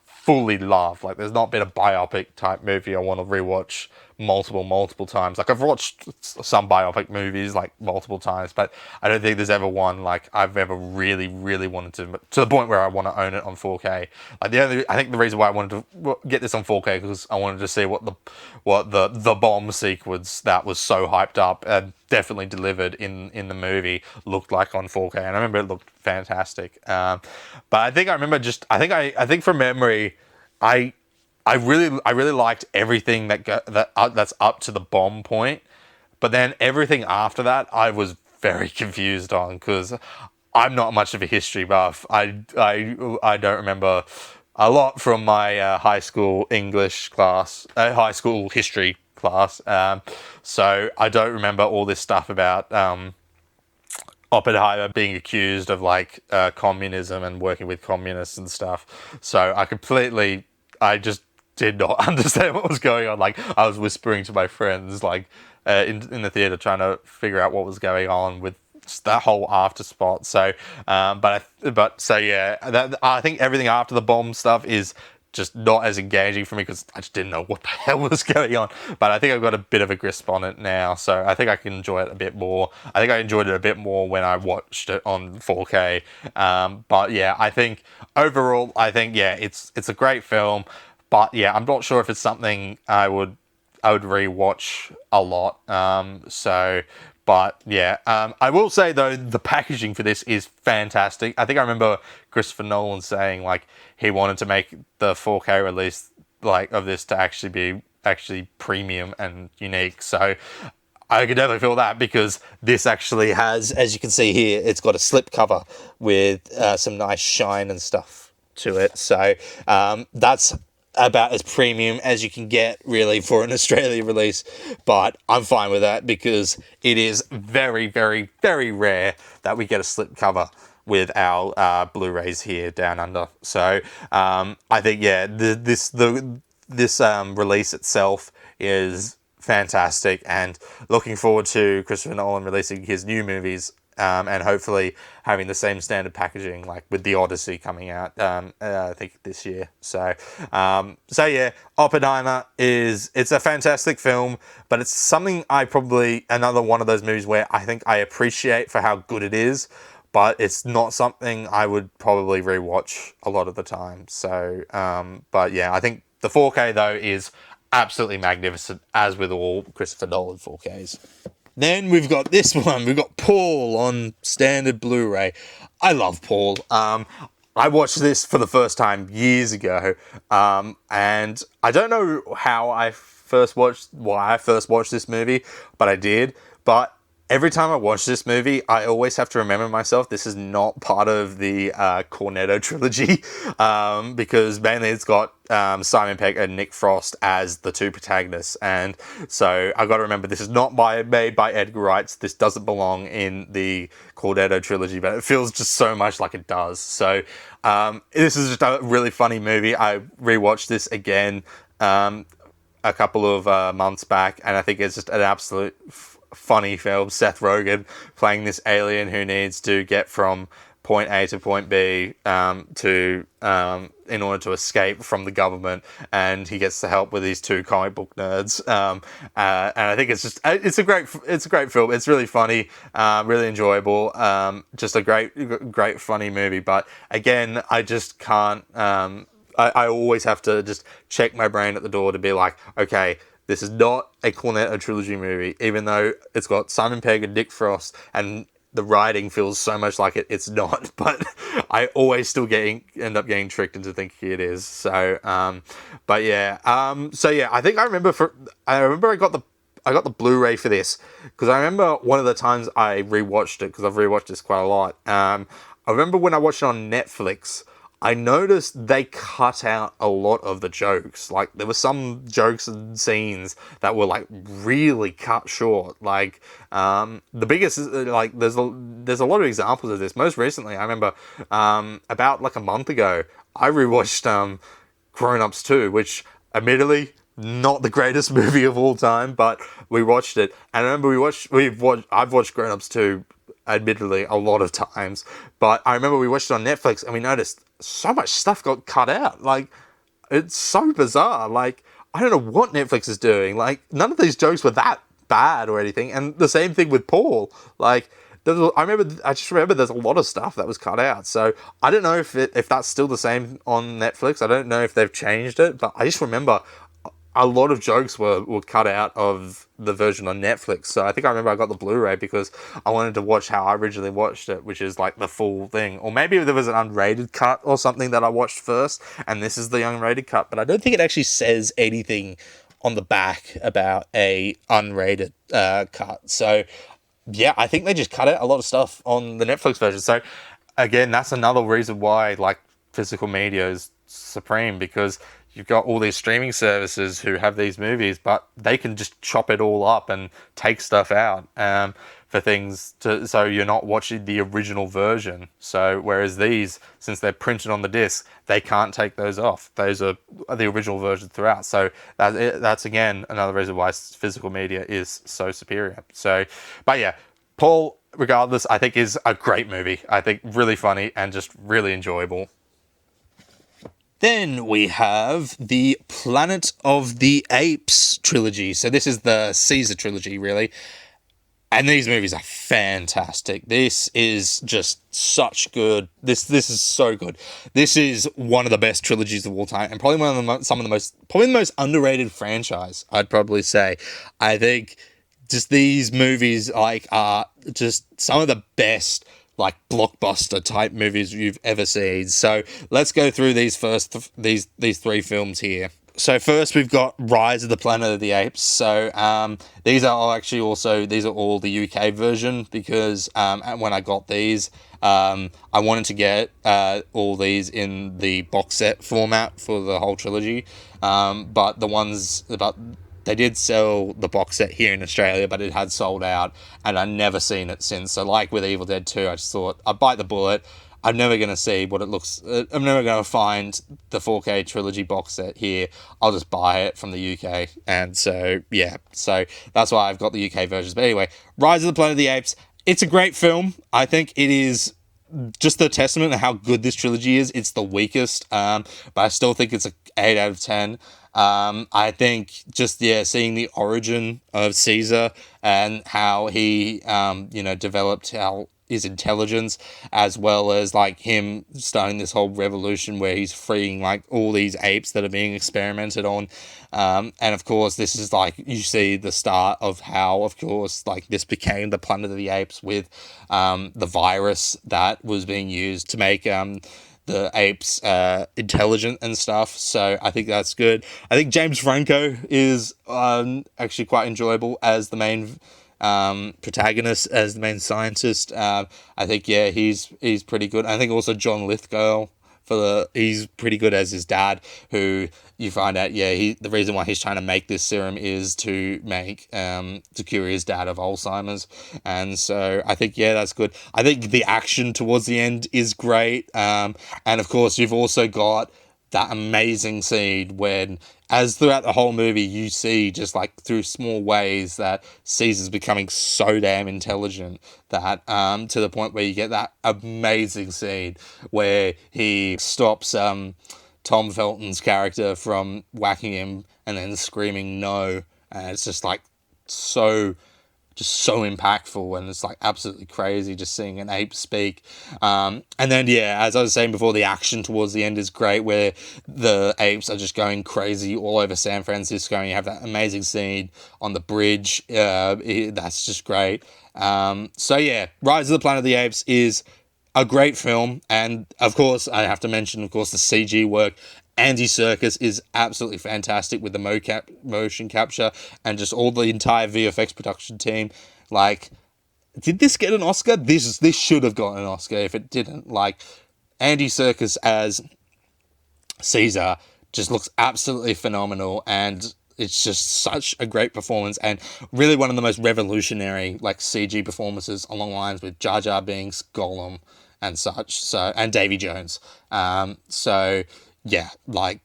fully loved. Like, there's not been a biopic type movie I want to rewatch multiple times. Like, I've watched some biopic movies like multiple times, but I don't think there's ever one like I've ever really wanted to the point where I want to own it on 4K. Like, I think the reason why I wanted to get this on 4K because I wanted to see what the bomb sequence that was so hyped up and definitely delivered in the movie looked like on 4K, and I remember it looked fantastic. But I think I think from memory, I really liked everything that's up to the bomb point, but then everything after that I was very confused on, because I'm not much of a history buff. I don't remember a lot from my high school English class, high school history class. So I don't remember all this stuff about Oppenheimer being accused of like communism and working with communists and stuff. So I just did not understand what was going on. Like, I was whispering to my friends, like, in the theater, trying to figure out what was going on with that whole after spot. So, I think everything after the bomb stuff is just not as engaging for me, because I just didn't know what the hell was going on. But I think I've got a bit of a grasp on it now, so I think I can enjoy it a bit more. I think I enjoyed it a bit more when I watched it on 4K. But yeah, I think overall, it's a great film. But yeah, I'm not sure if it's something I would rewatch a lot. But yeah, I will say though, the packaging for this is fantastic. I think I remember Christopher Nolan saying like he wanted to make the 4K release like of this to actually be premium and unique. So I could definitely feel that, because this actually has, as you can see here, it's got a slip cover with some nice shine and stuff to it. So that's about as premium as you can get really for an Australia release, but I'm fine with that, because it is very rare that we get a slipcover with our Blu-rays here down under. So I think this release itself is fantastic, and looking forward to Christopher Nolan releasing his new movies, and hopefully having the same standard packaging like with the Odyssey coming out I think this year. So yeah, Oppenheimer it's a fantastic film, but it's something another one of those movies where I think I appreciate for how good it is, but it's not something I would probably rewatch a lot of the time. So but yeah, I think the 4K though is absolutely magnificent, as with all Christopher Nolan 4Ks. Then we've got this one. We've got Paul on standard Blu-ray. I love Paul. I watched this for the first time years ago, and I don't know why I first watched this movie, but I did. But every time I watch this movie, I always have to remember myself, this is not part of the Cornetto trilogy, because mainly it's got Simon Pegg and Nick Frost as the two protagonists, and so I got to remember this is not made by Edgar Wright. This doesn't belong in the Cornetto trilogy, but it feels just so much like it does. So this is just a really funny movie. I rewatched this again a couple of months back, and I think it's just an absolute funny film. Seth Rogen playing this alien who needs to get from point A to point B in order to escape from the government, and he gets the help with these two comic book nerds. And I think it's a great film. It's really funny, really enjoyable. Just a great funny movie. But again, I just can't. I always have to just check my brain at the door to be like, okay, this is not a Cornetto trilogy movie, even though it's got Simon Pegg and Nick Frost, and the writing feels so much like it. It's not, but I always still end up getting tricked into thinking it is. So, but yeah, I think I remember I got the Blu-ray for this because I remember one of the times I rewatched it, because I've rewatched this quite a lot. I remember when I watched it on Netflix, I noticed they cut out a lot of the jokes. Like, there were some jokes and scenes that were like really cut short. Like, the biggest is like there's a lot of examples of this. Most recently, I remember about like a month ago, I rewatched Grown Ups 2, which admittedly not the greatest movie of all time, but we watched it, and I remember I've watched Grown Ups 2 admittedly a lot of times, but I remember we watched it on Netflix and we noticed so much stuff got cut out. Like, it's so bizarre. Like, I don't know what Netflix is doing. Like, none of these jokes were that bad or anything. And the same thing with Paul. Like, I just remember there's a lot of stuff that was cut out. So I don't know if that's still the same on Netflix. I don't know if they've changed it, but I just remember a lot of jokes were cut out of the version on Netflix. So I think I remember I got the Blu-ray because I wanted to watch how I originally watched it, which is like the full thing. Or maybe there was an unrated cut or something that I watched first, and this is the unrated cut. But I don't think it actually says anything on the back about a unrated cut. So yeah, I think they just cut out a lot of stuff on the Netflix version. So again, that's another reason why like physical media is supreme, because you've got all these streaming services who have these movies, but they can just chop it all up and take stuff out for things so you're not watching the original version. So whereas these, since they're printed on the disc, they can't take those off. Those are the original versions throughout. So that's again another reason why physical media is so superior. So, but yeah, Paul, regardless, I think is a great movie. I think really funny and just really enjoyable. Then we have the Planet of the Apes trilogy. So this is the Caesar trilogy, really. And these movies are fantastic. This is just such good. This is so good. This is one of the best trilogies of all time, and probably the most underrated franchise, I'd probably say. I think just these movies are just some of the best like blockbuster type movies you've ever seen. So let's go through these three films here. So first we've got Rise of the Planet of the Apes. So these are all the UK version, because when I got these, I wanted to get all these in the box set format for the whole trilogy. But they did sell the box set here in Australia, but it had sold out, and I've never seen it since. So like with Evil Dead 2, I just thought, I'd bite the bullet. I'm never going to see what it looks... I'm never going to find the 4K trilogy box set here. I'll just buy it from the UK. And so, yeah. So that's why I've got the UK versions. But anyway, Rise of the Planet of the Apes. It's a great film. I think it is just the testament of how good this trilogy is. It's the weakest, but I still think it's an 8 out of 10. I think just, seeing the origin of Caesar and how he, developed how his intelligence, as well as like him starting this whole revolution where he's freeing like all these apes that are being experimented on. And of course, this is like, you see the start of how, of course, like this became the Planet of the Apes with the virus that was being used to make the apes intelligent and stuff. So I think that's good. I think James Franco is actually quite enjoyable as the main protagonist, as the main scientist. I think, yeah, he's pretty good. I think also John Lithgow he's pretty good as his dad, who you find out, yeah, the reason why he's trying to make this serum is to make to cure his dad of Alzheimer's. And so I think, yeah, that's good. I think the action towards the end is great. And of course, you've also got that amazing scene when, as throughout the whole movie, you see just like through small ways that Caesar's becoming so damn intelligent that to the point where you get that amazing scene where he stops Tom Felton's character from whacking him and then screaming no, and it's just like so impactful, and it's like absolutely crazy just seeing an ape speak. And then, yeah, as I was saying before, the action towards the end is great, where the apes are just going crazy all over San Francisco, and you have that amazing scene on the bridge. That's just great. So yeah, Rise of the Planet of the Apes is a great film, and of course I have to mention, of course, the CG work. Andy Serkis is absolutely fantastic with the motion capture and just all the entire VFX production team. Like, did this get an Oscar? This should have gotten an Oscar if it didn't. Like, Andy Serkis as Caesar just looks absolutely phenomenal, and it's just such a great performance, and really one of the most revolutionary like CG performances, along lines with Jar Jar Binks, Gollum, and such. So, and Davy Jones. So yeah, like,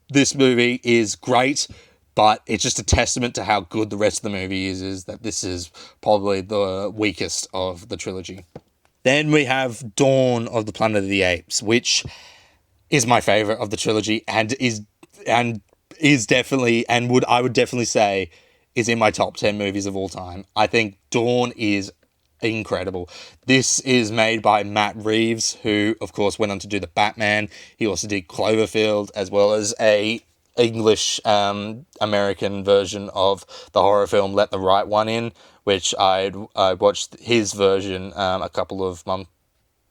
this movie is great, but it's just a testament to how good the rest of the movie is that this is probably the weakest of the trilogy. Then we have Dawn of the Planet of the Apes, which is my favorite of the trilogy, and is definitely, and I would definitely say is in my top 10 movies of all time. I think Dawn is incredible. This is made by Matt Reeves, who of course went on to do the Batman. He also did Cloverfield, as well as a English American version of the horror film Let the Right One In, which I watched his version a couple of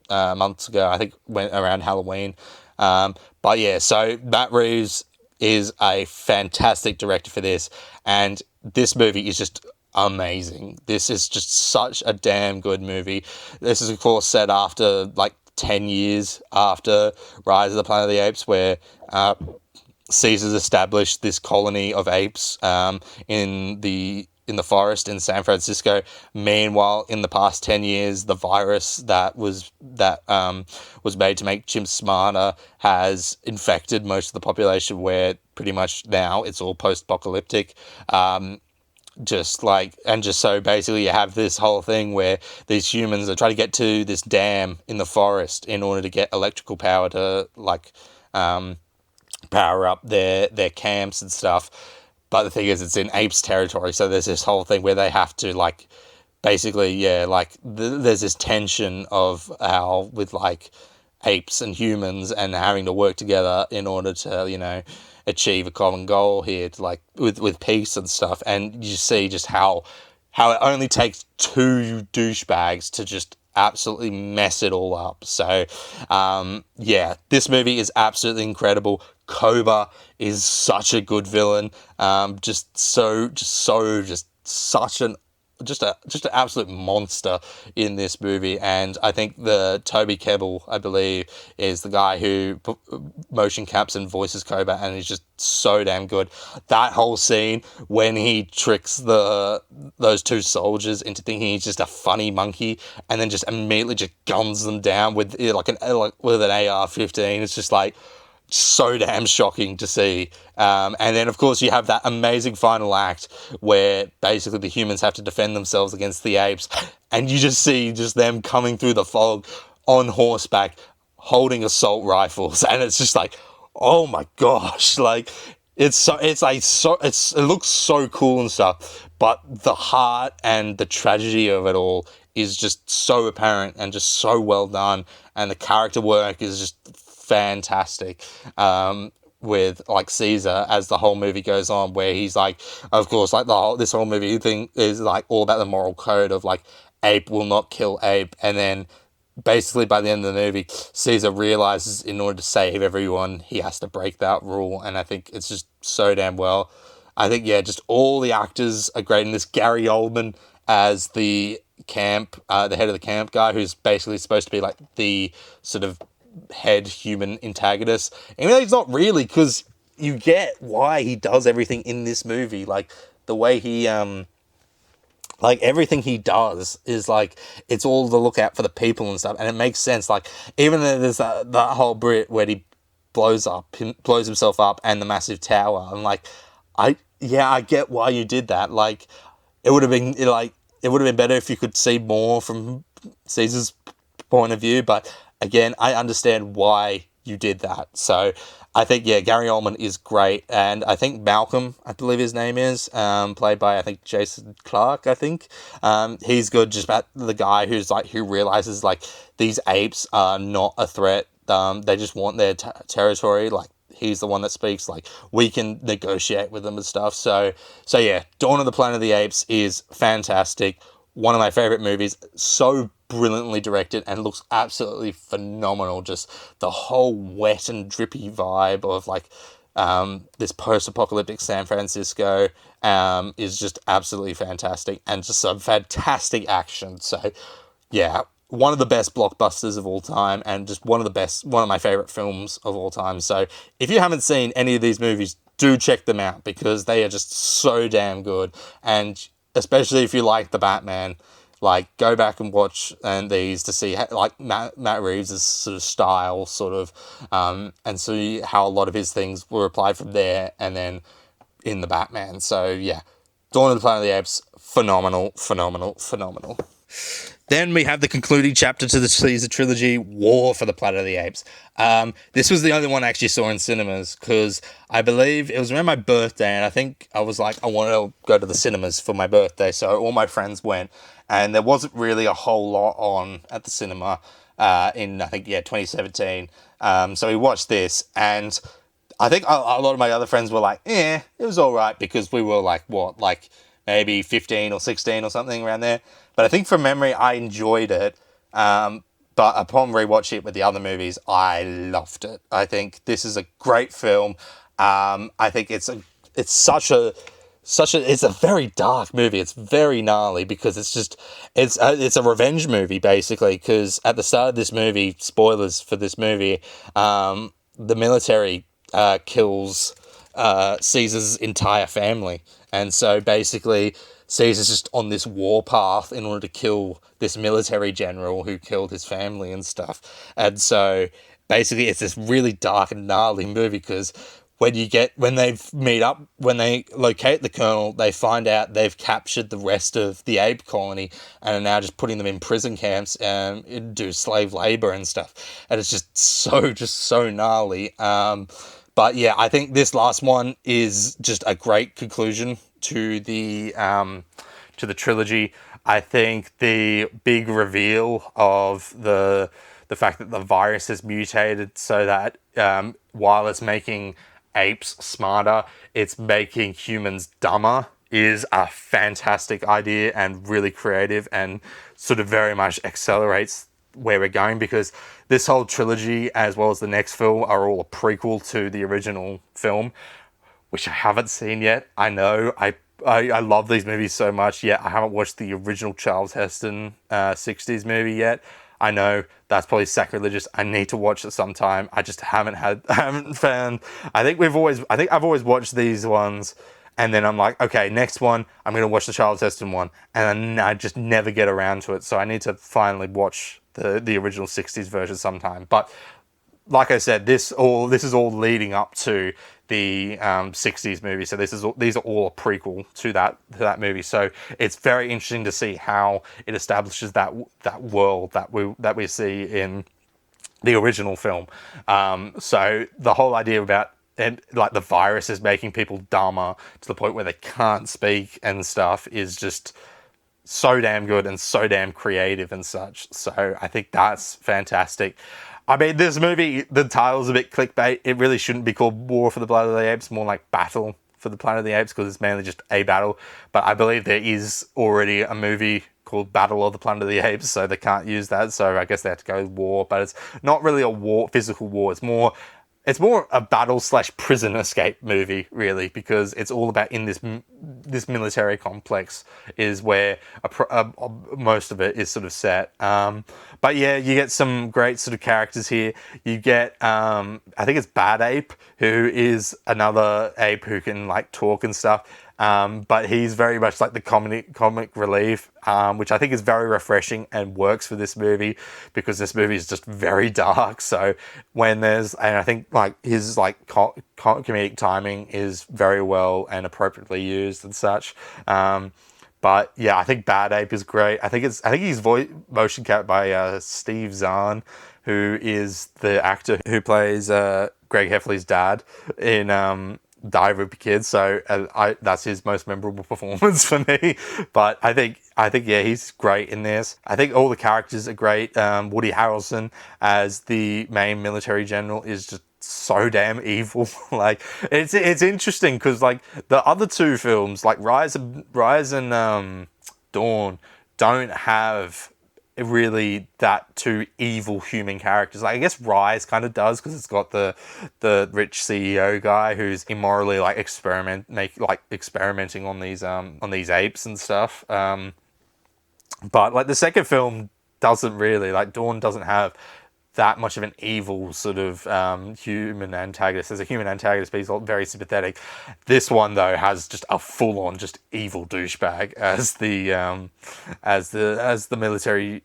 months ago. I think went around Halloween. But yeah, so Matt Reeves is a fantastic director for this, and this movie is just amazing. This is just such a damn good movie. This is of course set after like 10 years after Rise of the Planet of the Apes, where Caesar's established this colony of apes in the forest in San Francisco. Meanwhile, in the past 10 years, the virus that was made to make chimps smarter has infected most of the population, where pretty much now it's all post-apocalyptic. So basically you have this whole thing where these humans are trying to get to this dam in the forest in order to get electrical power to power up their camps and stuff. But the thing is, it's in apes territory, so there's this whole thing where they have to there's this tension of how with like apes and humans and having to work together in order to, achieve a common goal here, to like with peace and stuff. And you see just how it only takes two douchebags to just absolutely mess it all up. So this movie is absolutely incredible. Cobra is such a good villain. Just an absolute monster in this movie. And I think the Toby Kebbell, I believe, is the guy who motion caps and voices Cobra, and he's just so damn good. That whole scene when he tricks those two soldiers into thinking he's just a funny monkey, and then just immediately just guns them down with an AR-15. It's just like so damn shocking to see. And then of course you have that amazing final act where basically the humans have to defend themselves against the apes, and you just see just them coming through the fog on horseback holding assault rifles, and it's just like, oh my gosh, like it looks so cool and stuff, but the heart and the tragedy of it all is just so apparent and just so well done, and the character work is just fantastic. With like Caesar as the whole movie goes on, where he's like, of course, like this whole movie thing is like all about the moral code of like ape will not kill ape, and then basically by the end of the movie, Caesar realizes in order to save everyone, he has to break that rule, and I think it's just so damn well. I think, yeah, just all the actors are great in this. Gary Oldman as the camp, the head of the camp guy, who's basically supposed to be like the sort of head human antagonist. And he's not really, because you get why he does everything in this movie. Like, the way he, like, everything he does is, like, it's all to look out for the people and stuff, and it makes sense. Like, even though there's that whole bit where he blows himself up and the massive tower, I'm like, I get why you did that. Like, it would have been better if you could see more from Caesar's point of view, but again, I understand why you did that. So I think, yeah, Gary Oldman is great, and I think Malcolm, I believe his name is, played by, I think, Jason Clarke, I think. He's good, just about the guy who realizes, like, these apes are not a threat. They just want their territory. Like, he's the one that speaks, like, we can negotiate with them and stuff. So yeah, Dawn of the Planet of the Apes is fantastic. One of my favorite movies. So brilliantly directed and looks absolutely phenomenal. Just the whole wet and drippy vibe of, like, this post-apocalyptic San Francisco is just absolutely fantastic, and just some fantastic action. So yeah, one of the best blockbusters of all time, and just one of my favorite films of all time. So if you haven't seen any of these movies, do check them out, because they are just so damn good. And especially if you like the Batman, like, go back and watch these to see how, like, Matt Reeves' sort of style, and see how a lot of his things were applied from there and then in the Batman. So yeah, Dawn of the Planet of the Apes, phenomenal. Then we have the concluding chapter to the Caesar trilogy, War for the Planet of the Apes. This was the only one I actually saw in cinemas, because I believe it was around my birthday, and I think I was like, I wanted to go to the cinemas for my birthday, so all my friends went, and there wasn't really a whole lot on at the cinema in, I think, 2017. So we watched this, and I think a lot of my other friends were like, it was all right, because we were like, maybe 15 or 16 or something around there. But I think from memory, I enjoyed it. But upon rewatching it with the other movies, I loved it. I think this is a great film. I think it's a very dark movie. It's very gnarly, because it's a revenge movie, basically, because at the start of this movie, spoilers for this movie, the military kills Caesar's entire family. And so basically, Caesar's just on this war path in order to kill this military general who killed his family and stuff. And so basically, it's this really dark and gnarly movie, because when they locate the colonel, they find out they've captured the rest of the ape colony and are now just putting them in prison camps and do slave labor and stuff. And it's just so gnarly. But yeah, I think this last one is just a great conclusion to the trilogy. I think the big reveal of the fact that the virus has mutated so that while it's making apes smarter, it's making humans dumber, is a fantastic idea and really creative, and sort of very much accelerates where we're going, because this whole trilogy, as well as the next film, are all a prequel to the original film, which I haven't seen yet. I know I love these movies so much, yet I haven't watched the original Charles Heston 60s movie yet. I know that's probably sacrilegious. I need to watch it sometime. I just haven't found. I think I've always watched these ones, and then I'm like, okay, next one, I'm going to watch the Charles Heston one, and then I just never get around to it. So I need to finally watch the original 60s version sometime. But like I said, this is all leading up to the 60s movie. So these are all a prequel to that movie. So it's very interesting to see how it establishes that world that we see in the original film. So the whole idea about, and like, the virus is making people dumber to the point where they can't speak and stuff, is just so damn good and so damn creative and such. So I think that's fantastic. I mean, this movie, the title's a bit clickbait. It really shouldn't be called War for the Planet of the Apes, more like Battle for the Planet of the Apes, because it's mainly just a battle. But I believe there is already a movie called Battle of the Planet of the Apes, so they can't use that. So I guess they have to go with war. But it's not really a war, physical war. It's more a battle / prison escape movie, really, because it's all about in this military complex is where most of it is sort of set. But yeah, you get some great sort of characters here. You get, I think it's Bad Ape, who is another ape who can like talk and stuff. But he's very much like the comic relief, which I think is very refreshing and works for this movie, because this movie is just very dark. So when and I think like his like comedic timing is very well and appropriately used and such. But yeah, I think Bad Ape is great. I think he's motion captured by Steve Zahn, who is the actor who plays Greg Heffley's dad in Diary of a Kid. So that's his most memorable performance for me. But I think yeah, he's great in this. I think all the characters are great. Woody Harrelson as the main military general is just so damn evil. Like it's interesting because like the other two films, like Rise and Dawn, don't have really that two evil human characters. Like I guess Rise kind of does, because it's got the rich CEO guy who's immorally like experimenting on these apes and stuff. But like the second film doesn't really, like Dawn doesn't have that much of an evil sort of human antagonist. There's a human antagonist, but he's very sympathetic. This one though has just a full-on just evil douchebag as the military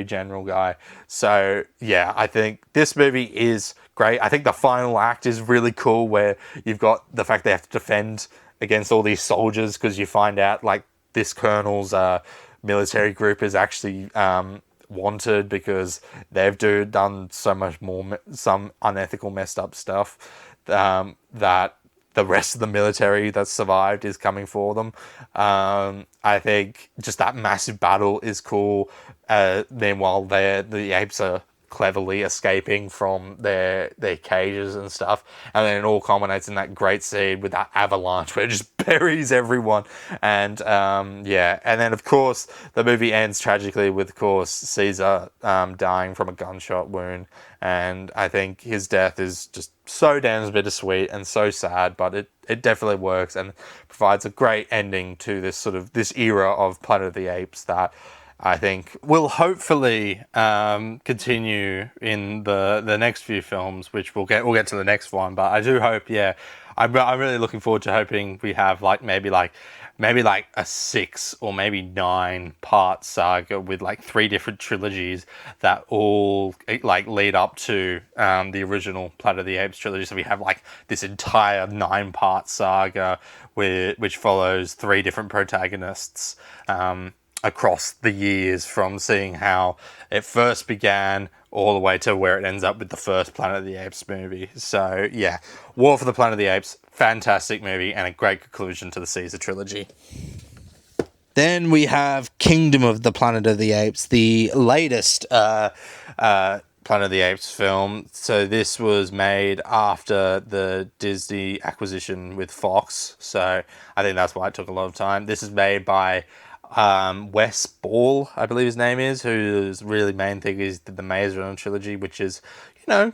general guy. So yeah, I think this movie is great. I think the final act is really cool, where you've got the fact they have to defend against all these soldiers, because you find out like this colonel's military group is actually wanted because they've done so much more, some unethical messed up stuff that the rest of the military that survived is coming for them. I think just that massive battle is cool. Meanwhile, the apes are cleverly escaping from their cages and stuff, and then it all culminates in that great scene with that avalanche where it just buries everyone. And yeah, and then of course the movie ends tragically with, of course, Caesar dying from a gunshot wound, and I think his death is just so damn bittersweet and so sad, but it definitely works and provides a great ending to this era of Planet of the Apes that I think will hopefully continue in the next few films, which we'll get to the next one. But I do hope, yeah, I'm really looking forward to hoping we have maybe a 6 or maybe 9 part saga with like 3 different trilogies that all like lead up to the original Planet of the Apes trilogy. So we have like this entire 9-part saga which follows 3 different protagonists across the years, from seeing how it first began all the way to where it ends up with the first Planet of the Apes movie. So yeah, War for the Planet of the Apes, fantastic movie and a great conclusion to the Caesar trilogy. Then we have Kingdom of the Planet of the Apes, the latest Planet of the Apes film. So this was made after the Disney acquisition with Fox, so I think that's why it took a lot of time. This is made by Wes Ball, I believe his name is, whose really main thing is the Maze Runner trilogy, which is,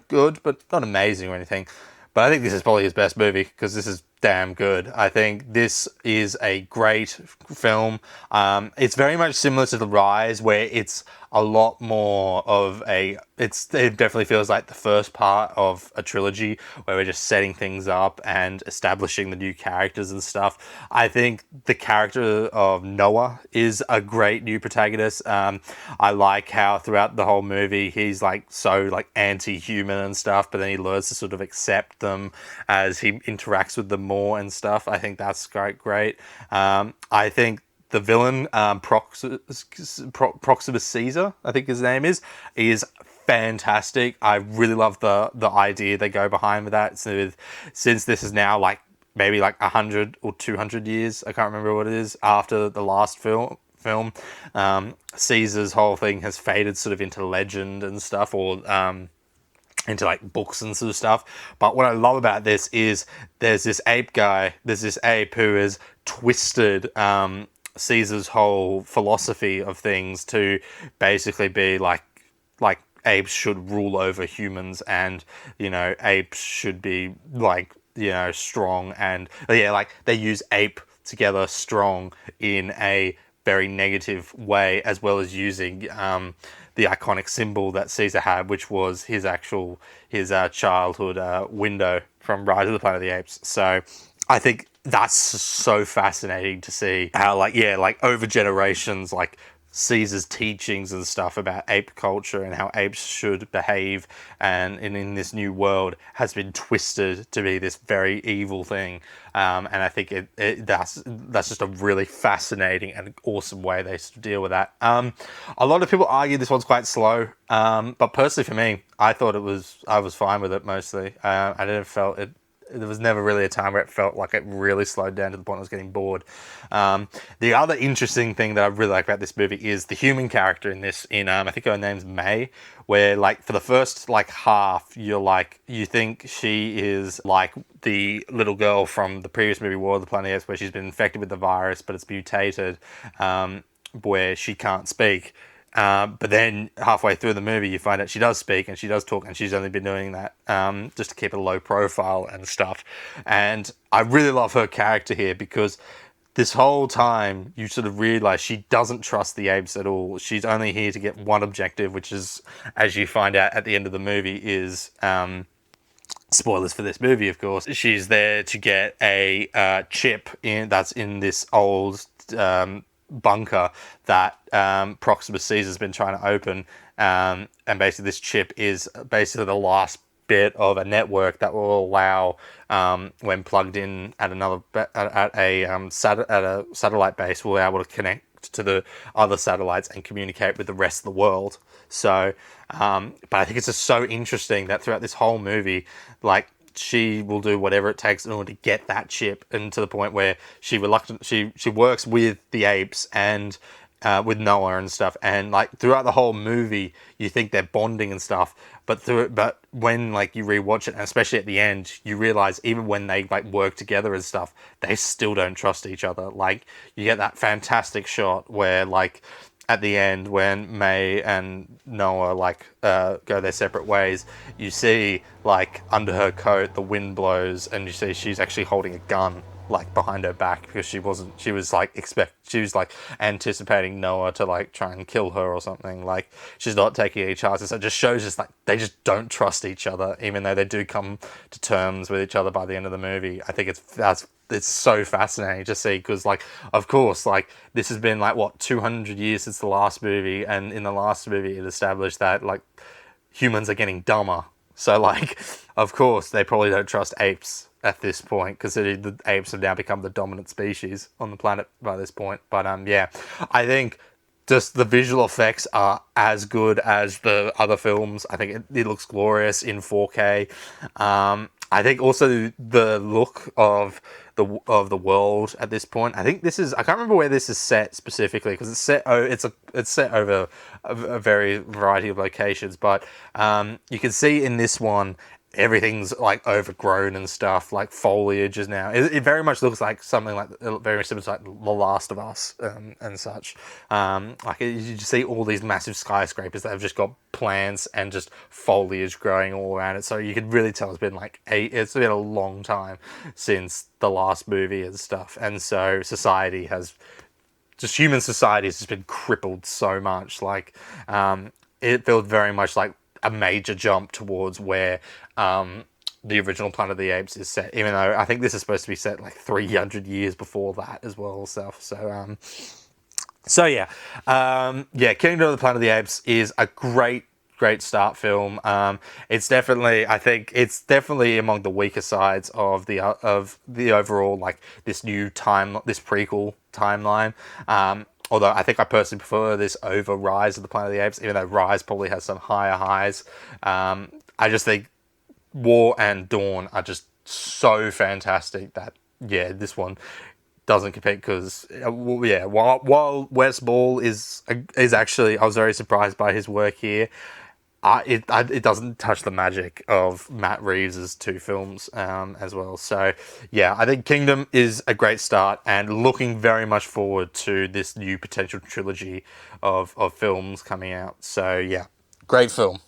good, but not amazing or anything. But I think this is probably his best movie, because this is damn good. I think this is a great film. It's very much similar to The Rise, where it's a lot more of it definitely feels like the first part of a trilogy where we're just setting things up and establishing the new characters and stuff. I think the character of Noah is a great new protagonist. I like how throughout the whole movie he's so anti-human and stuff, but then he learns to sort of accept them as he interacts with them more and stuff. I think that's great. I think the villain, Proximus Caesar, I think his name is fantastic. I really love the idea they go behind with that. So since this is now maybe like 100 or 200 years, I can't remember what it is, after the last film. Caesar's whole thing has faded sort of into legend and stuff, or into like books and sort of stuff. But what I love about this is there's this ape who has twisted Caesar's whole philosophy of things to basically be like apes should rule over humans, and apes should be like strong, and like they use ape together strong in a very negative way, as well as using the iconic symbol that Caesar had, which was his childhood window from Rise of the Planet of the Apes. So I think that's so fascinating to see how like over generations, like Caesar's teachings and stuff about ape culture and how apes should behave and in this new world has been twisted to be this very evil thing. And I think that's just a really fascinating and awesome way they deal with that. A lot of people argue this one's quite slow, but personally for me, I was fine with it mostly. I didn't felt it. There was never really a time where it felt like it really slowed down to the point I was getting bored. The other interesting thing that I really like about this movie is the human character in this. I think her name's May, where like for the first like half, you think she is like the little girl from the previous movie War of the Planet of the Apes, where she's been infected with the virus, but it's mutated, where she can't speak. But then halfway through the movie, you find out she does speak and she does talk, and she's only been doing that just to keep a low profile and stuff. And I really love her character here because this whole time you sort of realize she doesn't trust the apes at all. She's only here to get one objective, which is, as you find out at the end of the movie, is spoilers for this movie, of course. She's there to get a chip that's in this old bunker that Proximus Caesar's been trying to open, and basically this chip is basically the last bit of a network that will allow, when plugged in at a satellite base, will be able to connect to the other satellites and communicate with the rest of the world. So, but I think it's just so interesting that throughout this whole movie, like, she will do whatever it takes in order to get that chip, and to the point where she works with the apes and with Noah and stuff, and like throughout the whole movie you think they're bonding and stuff, but when like you rewatch it, and especially at the end, you realize even when they like work together and stuff, they still don't trust each other. Like, you get that fantastic shot where like at the end, when May and Noah like go their separate ways, you see like under her coat the wind blows, and you see she's actually holding a gun like behind her back, because she was like anticipating Noah to like try and kill her or something. Like, she's not taking any chances. So it just shows us like they just don't trust each other, even though they do come to terms with each other by the end of the movie. I think it's so fascinating to see, because like, of course, like this has been like 200 years since the last movie, and in the last movie it established that like humans are getting dumber. So like, of course they probably don't trust apes at this point, because the apes have now become the dominant species on the planet by this point. But yeah, I think just the visual effects are as good as the other films. I think it looks glorious in 4K. I think also the look of the world at this point. I think I can't remember where this is set specifically, because it's set over a variety of locations. But you can see in this one, everything's like overgrown and stuff, like foliage is now. It very much looks like something like very similar to like The Last of Us and such. Like, you just see all these massive skyscrapers that have just got plants and just foliage growing all around it. So you can really tell it's been a long time since the last movie and stuff. And so human society has just been crippled so much. Like, it feels very much like a major jump towards where the original Planet of the Apes is set, even though I think this is supposed to be set like 300 years before that as well. So yeah, Kingdom of the Planet of the Apes is a great start film. It's definitely among the weaker sides of the overall, like, this prequel timeline. Although I think I personally prefer this over Rise of the Planet of the Apes, even though Rise probably has some higher highs. I just think War and Dawn are just so fantastic that yeah, this one doesn't compete because, yeah, while Wes Ball is actually, I was very surprised by his work here. It doesn't touch the magic of Matt Reeves' two films as well. So, yeah, I think Kingdom is a great start and looking very much forward to this new potential trilogy of films coming out. So, yeah, great film.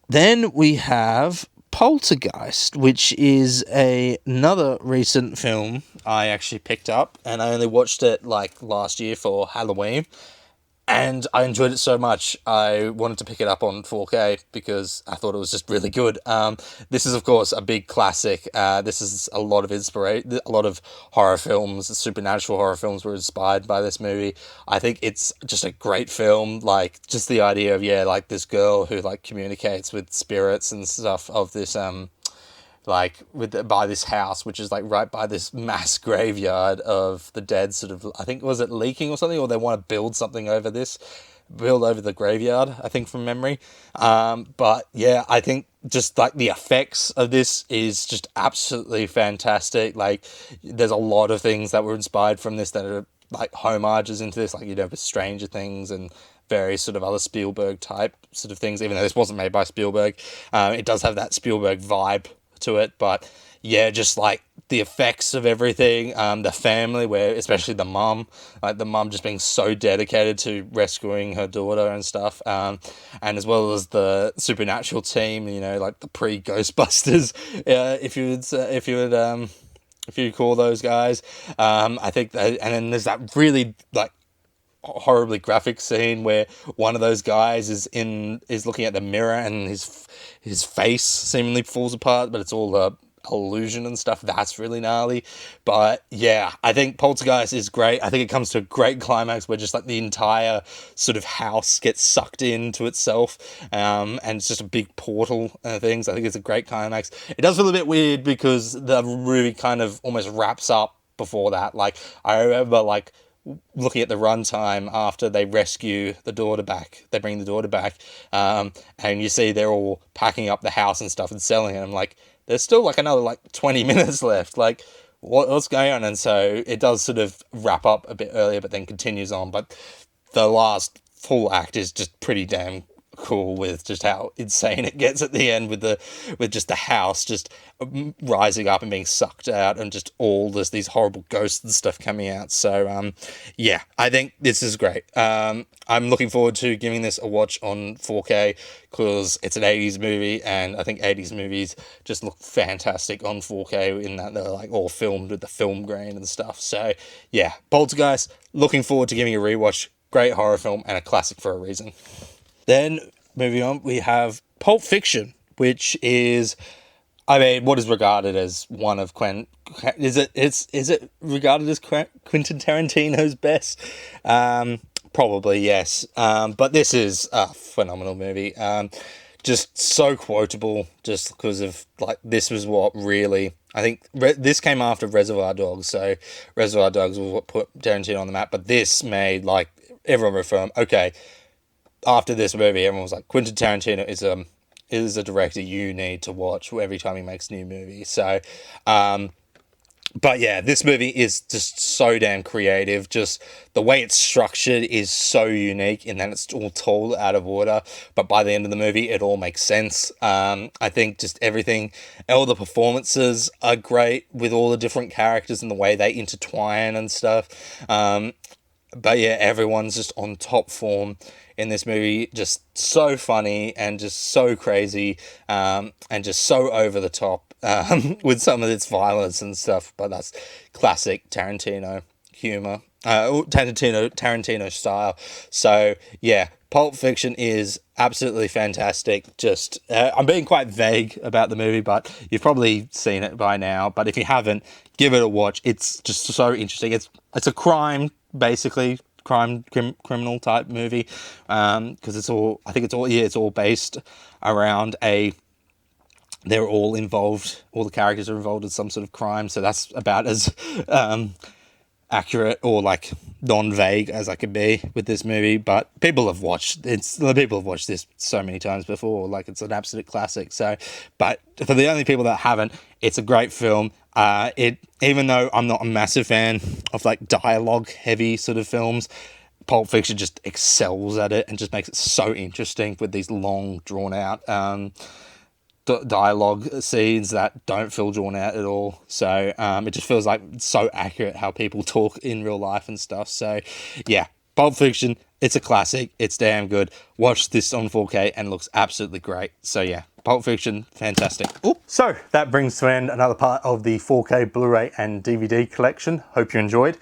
Then we have Poltergeist, which is another recent film I actually picked up, and I only watched it like last year for Halloween. And I enjoyed it so much, I wanted to pick it up on 4K because I thought it was just really good. This is, of course, a big classic. This is a lot of inspiration. A lot of horror films, supernatural horror films were inspired by this movie. I think it's just a great film. Like, just the idea of, yeah, like this girl who, like, communicates with spirits and stuff of this, like by this house, which is like right by this mass graveyard of the dead, sort of, I think, was it leaking or something, or they want to build something over the graveyard, I think, from memory. But yeah, I think just like the effects of this is just absolutely fantastic. Like, there's a lot of things that were inspired from this that are like homages into this, like, you know, with Stranger Things and various sort of other Spielberg type sort of things, even though this wasn't made by Spielberg. It does have that Spielberg vibe to it, but yeah, just like the effects of everything, the family, where especially the mum just being so dedicated to rescuing her daughter and stuff, and as well as the supernatural team, you know, like the pre-Ghostbusters, if you call those guys. I think that, and then there's that really like horribly graphic scene where one of those guys is looking at the mirror and his face seemingly falls apart, but it's all a illusion and stuff. That's really gnarly. But yeah, I think Poltergeist is great. I think it comes to a great climax where just like the entire sort of house gets sucked into itself, and it's just a big portal and things. I think it's a great climax. It does feel a bit weird because the movie kind of almost wraps up before that. Like, I remember like looking at the runtime after they rescue the daughter back, they bring the daughter back, and you see they're all packing up the house and stuff and selling it. I'm like, there's still like another like 20 minutes left. Like, what's going on? And so it does sort of wrap up a bit earlier, but then continues on. But the last full act is just pretty damn cool with just how insane it gets at the end with just the house just rising up and being sucked out and just all these horrible ghosts and stuff coming out. So yeah, I think this is great. I'm looking forward to giving this a watch on 4K because it's an 80s movie, and I think 80s movies just look fantastic on 4K in that they're like all filmed with the film grain and stuff. So yeah, Poltergeist, looking forward to giving a rewatch. Great horror film and a classic for a reason. Then, moving on, we have Pulp Fiction, which is, I mean, what is regarded as one of is it regarded as Quentin Tarantino's best? Probably, yes. But this is a phenomenal movie. Just so quotable, just because of, like, this was what really, I think, this came after Reservoir Dogs, so Reservoir Dogs was what put Tarantino on the map, but this made, like, everyone reaffirm, okay, after this movie, everyone was like, Quentin Tarantino is a director you need to watch every time he makes a new movie. So, but yeah, this movie is just so damn creative. Just the way it's structured is so unique in that it's all told out of order. But by the end of the movie, it all makes sense. I think just everything, all the performances are great with all the different characters and the way they intertwine and stuff. But yeah, everyone's just on top form in this movie, just so funny and just so crazy, and just so over the top with some of its violence and stuff. But that's classic Tarantino humor, Tarantino style. So yeah, Pulp Fiction is absolutely fantastic. Just I'm being quite vague about the movie, but you've probably seen it by now. But if you haven't, give it a watch. It's just so interesting. It's a crime, basically. Criminal type movie, because it's all based around they're all involved, all the characters are involved in some sort of crime, so that's about as accurate or like non-vague as I could be with this movie. But people have watched this so many times before, like it's an absolute classic. So, but for the only people that haven't, it's a great film. Even though I'm not a massive fan of like dialogue heavy sort of films, Pulp Fiction just excels at it and just makes it so interesting with these long drawn out dialogue scenes that don't feel drawn out at all. So it just feels like so accurate how people talk in real life and stuff. So yeah, Pulp Fiction, it's a classic. It's damn good. Watch this on 4K and it looks absolutely great. So yeah, Pulp Fiction, fantastic. Ooh. So that brings to an end another part of the 4K Blu-ray and DVD collection. Hope you enjoyed.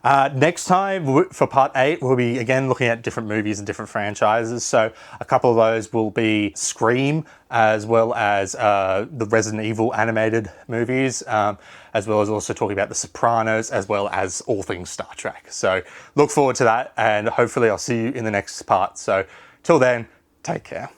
Next time for part 8, we'll be again looking at different movies and different franchises. So a couple of those will be Scream, as well as the Resident Evil animated movies, as well as also talking about The Sopranos, as well as all things Star Trek. So look forward to that, and hopefully I'll see you in the next part. So till then, take care.